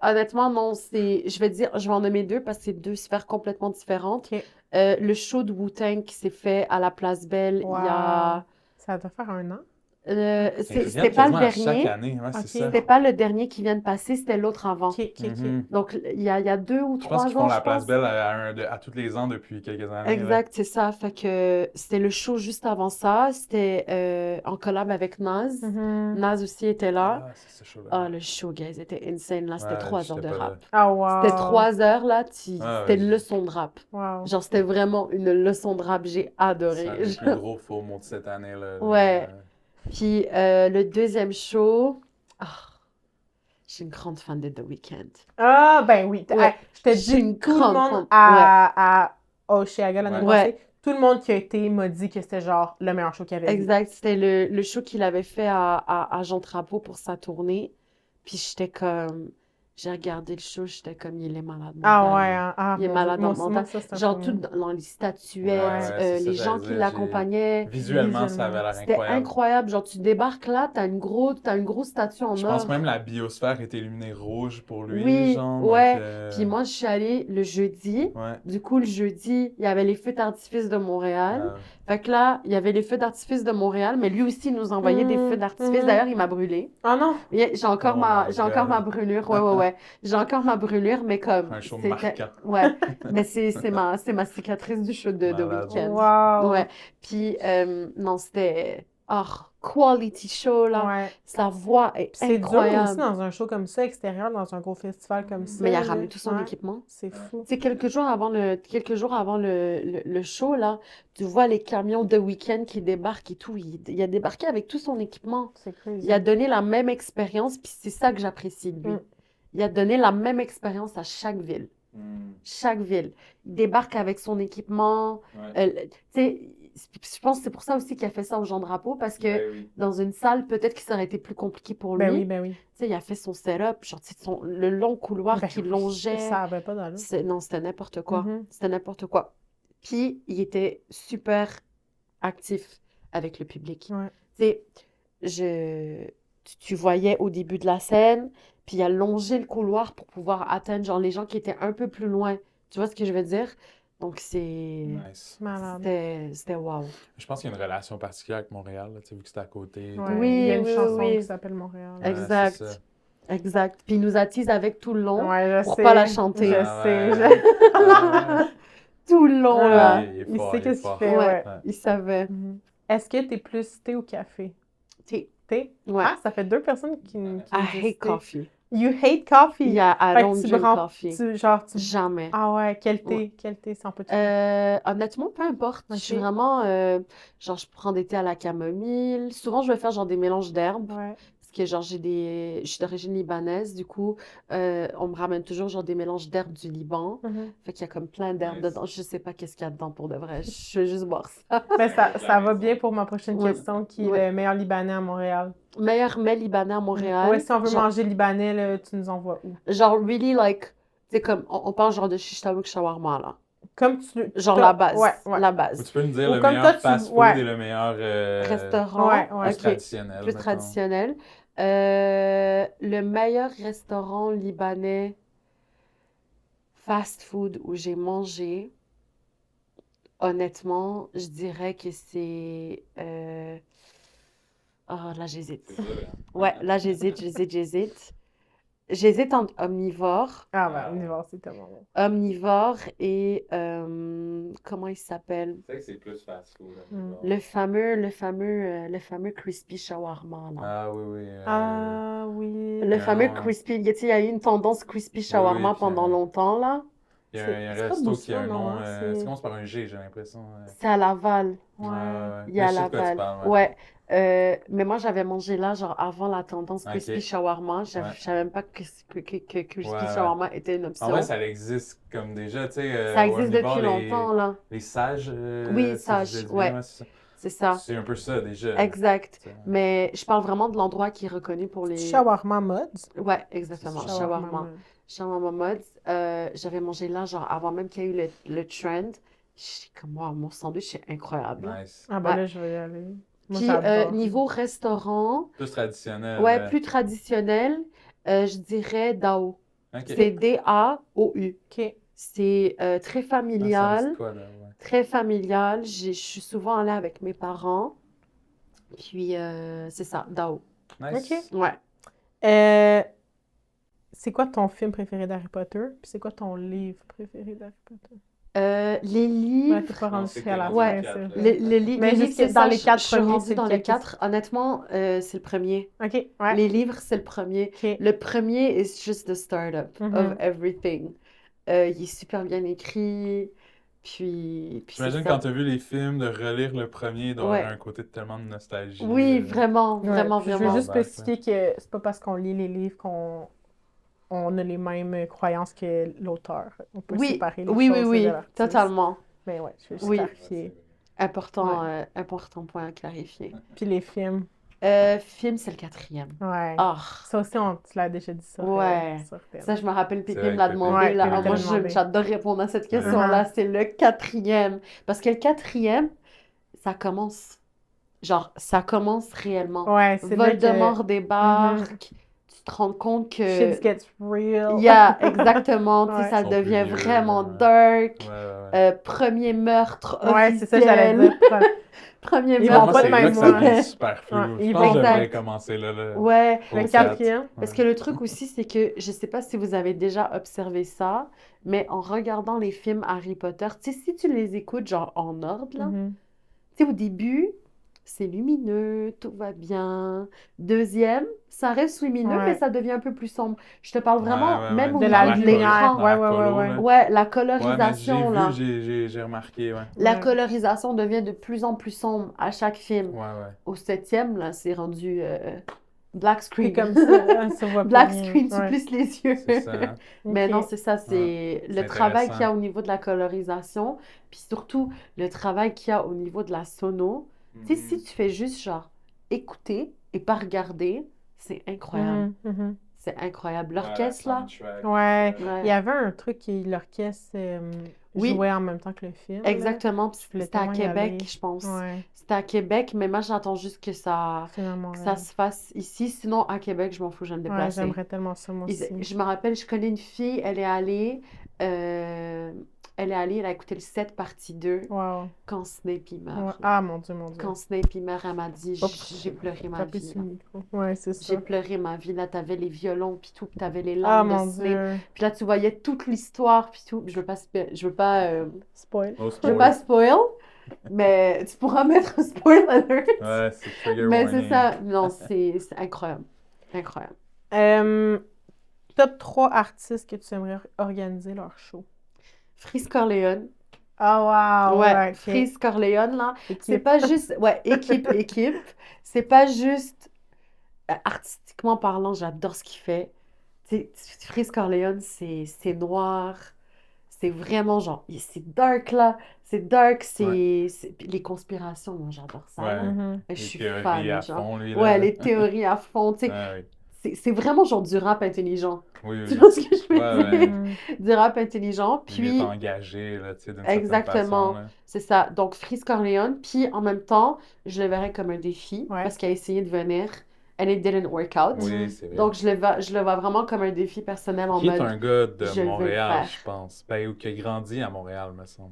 Honnêtement, non, je vais en nommer 2 parce que c'est 2 sphères complètement différentes. OK. Le show de Wu-Tang qui s'est fait à la Place Belle il y a... Ça doit faire 1 an. C'était pas le quasiment à chaque dernier. année, ouais, c'est Ok. ça. C'était pas le dernier qui vient de passer, c'était l'autre avant. Ok, ok, ok. Mhm. Donc, il y a 2 ou Je pense 3 qu'ils font ans, la je Place pense. Belle à tous les ans depuis quelques années. Là. Exact, c'est ça. Fait que c'était le show juste avant ça. C'était en collab avec Naz. Mhm. Naz aussi était là. Ah, c'est ce show-là. Ah, le show, guys, était insane. Là, c'était Ouais, 3 heures j'étais de pas là. rap. Ah, wow. C'était 3 heures, là. Ah, C'était ouais, une leçon de rap. Wow. Genre, c'était vraiment une leçon de rap. J'ai C'est un adoré. des plus gros faux mots de cette année. Là. Ouais. Puis le deuxième show, ah, je suis une grande fan de The Weeknd. Ah, ben oui. Ouais. Hey, je te Je suis dis, une tout le grande monde fan. à Osheaga l'année Ouais. passée, tout le monde qui a été m'a dit que c'était genre le meilleur show qu'il y avait vu. Exact, c'était le show qu'il avait fait à Jean Trapeau pour sa tournée. Puis j'étais comme, j'ai regardé le show, j'étais comme, il est malade Ah mental. ouais, hein? Ah, Il est mon malade Dieu. Moi, mental. ça, c'est un Genre, peu tout mieux. dans les Ouais, statuettes, c'est ça, les gens j'allais qui dire, l'accompagnaient. Visuellement, ça avait l'air C'était incroyable. incroyable. Genre, tu débarques là, t'as une grosse statue en Je or. pense même la biosphère était illuminée rouge pour lui, Oui, genre. ouais. Donc, Puis moi, je suis allée le jeudi. ouais. Du coup, le jeudi, il y avait les feux d'artifice de Montréal. Ah, Fait que là, il y avait les feux d'artifice de Montréal, mais lui aussi, il nous envoyait des feux d'artifice. D'ailleurs, il m'a brûlé. Ah non? J'ai encore Oh ma, my j'ai encore ma God. brûlure. Ouais. J'ai encore ma brûlure, mais comme, Un show c'était, marquant. ouais. Mais c'est ma cicatrice du show de Malade. Weeknd. Wow. Ouais. Puis, non, c'était, quality show, là. Ouais. Sa voix est Puis c'est dur aussi incroyable. dans un show comme ça, extérieur, dans un gros festival comme ça. Mais il a là. ramené tout son Ouais. équipement. C'est fou. Tu sais, quelques jours avant le show, là, tu vois les camions de Weeknd qui débarquent et tout. Il a débarqué avec tout son équipement. C'est crazy. Il a donné la même expérience, puis c'est ça que j'apprécie de lui. Mm. Il a donné la même expérience à chaque ville. Chaque ville. Il débarque avec son équipement. Ouais. Tu sais, je pense que c'est pour ça aussi qu'il a fait ça au Jean Drapeau, parce que Ben oui. dans une salle, peut-être que ça aurait été plus compliqué pour lui. Ben oui, ben oui. Tu sais, il a fait son setup, genre, tu sais, le long couloir Ben qui oui. longeait. Ça avait pas d'allure. Non, c'était n'importe quoi. Mhm. C'était n'importe quoi. Puis, il était super actif avec le public. Ouais. Tu sais, tu voyais au début de la scène, puis il a longé le couloir pour pouvoir atteindre, genre, les gens qui étaient un peu plus loin. Tu vois ce que je veux dire? Donc, Nice. Malade. c'était wow. Je pense qu'il y a une relation particulière avec Montréal, là, tu sais, vu que c'est à côté. Ouais. Oui, Il y a une oui, chanson oui. qui s'appelle Montréal. Ouais, Exact. c'est ça. Exact. Puis il nous attise avec tout le long Ouais, je pour sais. pas la chanter. Je Ah sais. ouais. Ah, Tout le long, Ah, là. il est Il fort, sait il est qu'est-ce qu'il fort. fait, Ouais. ouais. Il savait. Mhm. Est-ce que t'es plus thé ou café? Thé. Thé? Ouais. Ah, ça fait 2 personnes qui I disent hate thé. coffee. You hate coffee? Yeah, I Fait don't que tu drink prends- coffee. tu... Jamais. Ah ouais, quel thé? Ouais. Quel thé sans peu de Honnêtement, peu importe. Je suis Ok. vraiment, genre, je prends des thés à la camomille. Souvent, je vais faire genre des mélanges d'herbes. Ouais. Parce que genre, je suis d'origine libanaise. Du coup, on me ramène toujours genre des mélanges d'herbes du Liban. Mhm. Fait qu'il y a comme plein d'herbes Nice. dedans. Je sais pas qu'est-ce qu'il y a dedans pour de vrai. Je vais juste boire ça. Mais ça va bien pour ma prochaine Ouais. question, qui est Ouais. le meilleur Libanais à Montréal. Meilleur mets libanais à Montréal. Ouais, si on veut genre, manger libanais, là, tu nous envoies où? genre, really, like, c'est comme, on parle genre de shish tawik shawarma, là. Comme tu... Genre t'as- la base. Ouais, ouais. La Ou base. tu peux nous dire Ou le comme meilleur toi, tu- fast-food ouais. et le meilleur Restaurant. Ouais, ouais. plus Ok. traditionnel. Plus mettons. traditionnel. Le meilleur restaurant libanais fast-food où j'ai mangé, honnêtement, je dirais que c'est... Oh, là, j'hésite. C'est dur, hein? Ouais, là, j'hésite. J'hésite entre omnivore. Ah ben, on y va, c'est tellement bon. Omnivore et... comment il s'appelle? C'est vrai que c'est plus fast-food. Mm. Le fameux crispy shawarma, là. Ah oui, oui. Ah oui. Le Ah, fameux ouais. crispy, tu sais, il y a eu une tendance crispy shawarma oui, puis, pendant longtemps, là. Il y a un c'est pas resto qui a un Bousson, nom. non, hein, c'est- Ça commence par un G, j'ai l'impression. C'est à Laval. Ouais. Il y a Mais je sais de quoi tu Laval. parles, Ouais. Mais moi, j'avais mangé là, genre avant la tendance crispy Ok. shawarma. Je Ouais. savais même pas que crispy Ouais, ouais. shawarma était une option. En vrai, ça existe comme déjà, tu sais. Ça au existe Omnivore, depuis longtemps, là. Les sages. Oui, si sages, je le dis ouais. bien, c'est ça. C'est ça. C'est un peu ça déjà. Exact. C'est- Mais je parle vraiment de l'endroit qui est reconnu pour les... Shawarma Mods. Ouais, exactement. Shawarma. Mods. Shawarma Mods. J'avais mangé là, genre avant même qu'il y ait eu le trend. J'étais comme, wow, mon sandwich est incroyable. Nice. Ah ben Ouais. là, je vais y aller. Moi, Puis, j'adore. niveau restaurant, Plus traditionnel. ouais, plus traditionnel, je dirais Dao. Ok. C'est D-A-O-U. OK. C'est très Ah, ça me familial. dit quoi, là, ouais. Très familial. Je suis souvent allée avec mes parents. Puis, c'est ça, Dao. Nice. Ok. Ouais. C'est quoi ton film préféré d'Harry Potter? Puis c'est quoi ton livre préféré d'Harry Potter? Les Ouais, livres... t'es pas rendu c'est à la rendu Ouais, fin, ça. quatre, les Mais livres, juste c'est dans ça, les je 4 suis premiers, rendue c'est dans lequel les 4. Honnêtement, c'est le premier. Ok, ouais. Les livres, c'est le premier. Ok. Le premier is just the startup of Mhm. everything. Il est super bien écrit. Puis c'est J'imagine quand ça. t'as vu les films, de relire le premier, d'avoir Ouais. un côté de tellement de nostalgie. Oui, vraiment, Ouais, vraiment, puis je veux vraiment. juste Back, spécifier que c'est pas parce qu'on lit les livres qu'on a les mêmes croyances que l'auteur. On peut Oui, séparer les oui, oui, choses de oui, l'artiste. totalement. Mais ouais, je veux juste Oui. clarifier. Important, Ouais. important point à clarifier. Puis les films. Film, c'est le 4e. Ouais. Ah, Ça aussi, tu l'as déjà dit sur ouais. sur Terre. Ça, je me rappelle, C'est Pépé vrai me que l'a Pépé- demandé, Ouais, là. Pépé Ah, te moi, l'a demandé. j'adore répondre à cette question-là. C'est le 4e. Parce que le 4e, ça commence. Genre, ça commence réellement. Ouais, c'est là que Voldemort débarque. Tu te rends compte que... shit gets real. Yeah, exactement. Tu sais, Ouais. ça Ils sont plus devient vieux, vraiment ouais. dark. Ouais. Premier meurtre Ouais, c'est ça, j'allais officiel. dire. Premier Ils Moi, vont meurtre pas c'est de là même que ça mois. devient super flou. Ouais, Je ils pense que vont- je devrais Exact. commencer là. Ouais, au Le quatre. quatrième. parce que le truc aussi, c'est que je sais pas si vous avez déjà observé ça, mais en regardant les films Harry Potter, tu sais, si tu les écoutes genre en ordre, là, Mhm. tu sais, au début, c'est lumineux, tout va bien. Deuxième, ça reste lumineux, mais Ouais. ça devient un peu plus sombre. Je te parle vraiment, même au De niveau la de lumière. l'écran. Dans la Ouais. colo, là. Ouais, la Ouais, mais colorisation, j'ai là. vu, j'ai remarqué, ouais. La Ouais. colorisation devient de plus en plus sombre à chaque film. Ouais. Au 7e, là, c'est rendu black C'est screen. comme ça, ça voit plus Black rien. screen, tu Ouais. plisses les yeux. C'est ça, hein. Mais non, Ok. c'est ça, c'est le C'est travail qu'il y a intéressant. au niveau de la colorisation, puis surtout le travail qu'il y a au niveau de la sono. Tu sais, si tu fais juste genre écouter et pas regarder, c'est incroyable. Mhm, mhm. C'est incroyable. L'orchestre, là, Ouais. Il y ouais. avait un truc qui l'orchestre Oui, jouait en même temps que le film. Là. exactement. Puis Je voulais c'était à tellement y Québec, aller. je pense. Ouais, C'était à Québec, mais moi, j'attends juste finalement. que ça se fasse ici. Sinon, à Québec, je m'en fous, je vais me Ouais, déplacer. j'aimerais tellement ça, moi aussi. Je me rappelle, je connais une fille, euh, elle a écouté le 7 partie 2 Wow. quand Snape il Ouais. meurt. Ah, mon Dieu, mon Dieu. Quand Snape il meurt, elle m'a dit, Oups. j'ai pleuré ma Taper vie. sur Là. le micro. Ouais, c'est J'ai ça. pleuré ma vie. Là, t'avais les violons, puis tout, puis t'avais les Ah, larmes de mon Snape. Dieu. Puis là, tu voyais toute l'histoire, puis tout. Je veux pas, Spoil. No je veux pas spoil. spoil, mais tu pourras mettre un spoil alert. Ouais, c'est trigger Mais c'est warning. ça. Non, c'est incroyable. Incroyable. Top 3 artistes que tu aimerais organiser leur show. Freeze Corleone. Ah, wow. Ouais, Ok. Freeze Corleone, là. C'est Équipe. pas juste. Ouais, équipe. C'est pas juste. Artistiquement parlant, j'adore ce qu'il fait. Tu sais, Freeze Corleone, c'est noir. C'est vraiment genre. C'est dark, là. C'est dark, puis les conspirations, moi, j'adore ça. Ouais. Là. Mhm. Je Les suis théories fan, à genre. fond, lui, Ouais, là. les théories à fond. Tu sais, Ah, oui. c'est vraiment genre du rap intelligent. Oui. Tu vois ce que je veux Ouais, dire? Mhm. Du rap intelligent. Il est Puis. engagé, là, tu sais, d'une certaine Exactement, façon, là. c'est ça. Donc, Freeze Corleone, puis en même temps, je le verrais comme un défi Ouais. parce qu'elle a essayé de venir and it didn't work out. Oui, c'est vrai. Donc, je le vois vraiment comme un défi personnel en Qui est mode, un gars de je vais le Montréal, faire. je pense. Ben, ou qui a grandi à Montréal, me semble.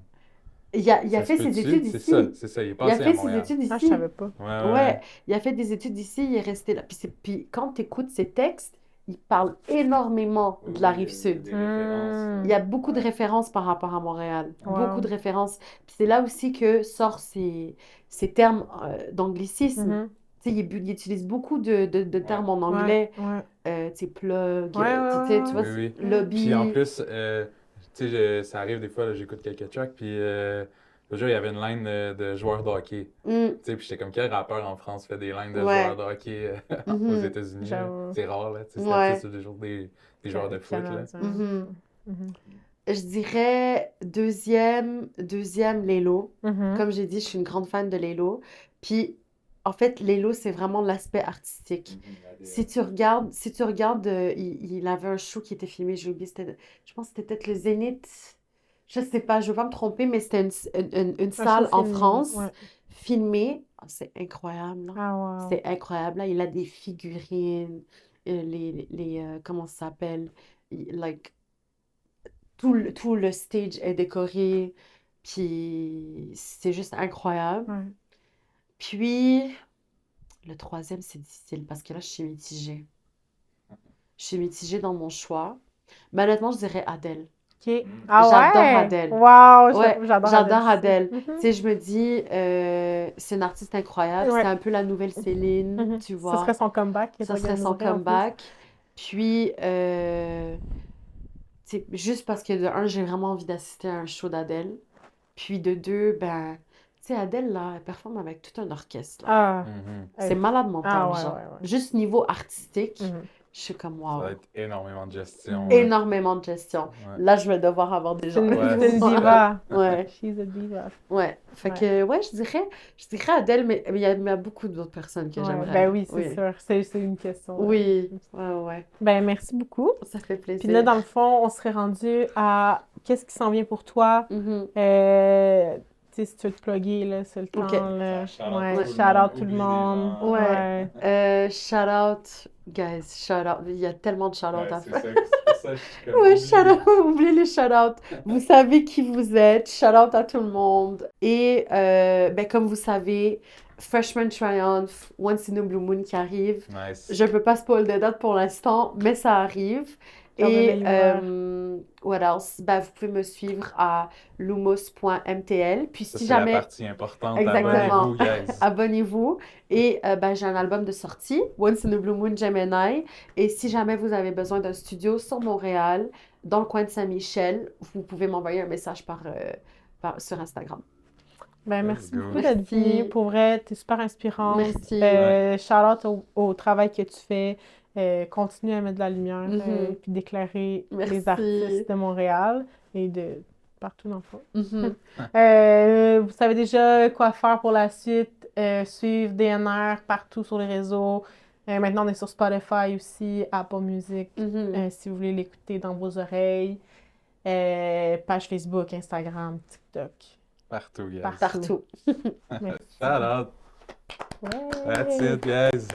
Il a Ça fait se ses peut-tu? études C'est ici. ça, il est Il a passé à fait ses Montréal. études Ah, je ici. savais pas. Ouais, il a fait des études ici, il est resté là. Puis quand tu écoutes ses textes, il parle énormément de la Rive-Sud. Des références. Il y a beaucoup de références par rapport à Montréal. Wow. Beaucoup de références. Puis c'est là aussi que sortent ces termes d'anglicisme. Mhm. Tu sais, il utilise beaucoup de termes en Ouais, anglais. ouais. Tu sais, plug, Ouais, ouais, tu sais, tu vois, Oui. lobby. Puis en plus, tu sais, ça arrive des fois, là, j'écoute quelques tracks, puis l'autre jour, il y avait une line de joueurs de hockey. Mm, Tu sais, puis j'étais comme, quel rappeur en France fait des lines de Ouais. joueurs de hockey aux mhm, États-unis? J'avoue. C'est rare, là. Tu sais, Ouais. c'est toujours des joueurs de foot, là. Canadien. mhm. Mhm. Je dirais deuxième, Lelo. Mhm. Comme j'ai dit, je suis une grande fan de Lelo. Puis, en fait, Lelo, c'est vraiment l'aspect artistique. Si tu regardes, il avait un show qui était filmé, j'ai oublié, je pense que c'était peut-être le Zénith. Je sais pas, je veux pas me tromper, mais c'était une Un salle show en filmé, France, ouais. filmée. Ah, c'est incroyable, là. Ah, wow. C'est incroyable. Là, il a des figurines, comment ça s'appelle? Like, tout le stage est décoré, puis c'est juste incroyable. Ouais. Puis, Le troisième, c'est difficile parce que là, je suis mitigée. Je suis mitigée dans mon choix. Mais honnêtement, je dirais Adele. OK. Ah J'adore ouais? Adele. Wow, Ouais, j'adore j'adore Adele Adele. aussi. Tu sais, je me dis, c'est une artiste incroyable. Ouais. C'est un peu la nouvelle Céline, tu Ce vois. serait son comeback qui Ça serait son s'organiserait en plus. comeback. Puis, tu sais, juste parce que de un, j'ai vraiment envie d'assister à un show d'Adele. Puis de deux, ben, tu sais, Adele, là, elle performe avec tout un orchestre, là. Ah, C'est malade mental, ah ouais, genre. ouais, ouais. Juste niveau artistique, Mhm. je suis comme, Ça wow. va être énormément de gestion. Énormément de gestion. Ouais. Là, je vais devoir avoir des gens. Ouais, C'est une c'est ça. diva. Ouais, She's a diva. ouais. Fait que, ouais, je dirais Adele, mais il y a beaucoup d'autres personnes que Ouais, j'aimerais. ben oui, c'est Oui. sûr. C'est une question. Oui, ouais. Ben merci beaucoup. Ça fait Puis là, plaisir. dans le fond, on serait rendu à qu'est-ce qui s'en vient pour toi? Mhm. Tu sais, si tu veux te plugger, là, c'est le temps, Ok. là. Shout out Ouais, tout le shout monde, out tout le oublie les monde. gens. Ouais. Shout out, guys, shout out. Il y a tellement de shout out Ouais, à c'est faire. ça, c'est pour ça que je suis comme Ouais, oublie shout les out, oubliez les shout out. Vous savez qui vous êtes. Shout out à tout le monde. Et ben, comme vous savez, Freshman Triumph, Once in a Blue Moon qui arrive. Nice. Je peux pas spoiler de date pour l'instant, mais ça arrive. Et what else? Ben, vous pouvez me suivre à lumos.mtl. Puis Ça, si c'est la jamais, partie importante. Exactement. Abonnez-vous, guys. abonnez-vous. Et ben, j'ai un album de sortie, Once in a Blue Moon Gemini. Et si jamais vous avez besoin d'un studio sur Montréal, dans le coin de Saint-Michel, vous pouvez m'envoyer un message sur Instagram. Ben, Let's merci go. beaucoup d'être Merci. venue. Pour vrai, t'es super inspirante. Merci. Shout out au travail que tu fais. Continue à mettre de la lumière Mhm. puis d'éclairer Merci. les artistes de Montréal et de partout dans le fond. Mhm. Vous savez déjà quoi faire pour la suite. Suivre DNR partout sur les réseaux. Maintenant, on est sur Spotify aussi, Apple Music, Mhm. si vous voulez l'écouter dans vos oreilles. Page Facebook, Instagram, TikTok. Partout, guys. Partout. Partout. Merci. Shout out. Ouais. That's it, guys.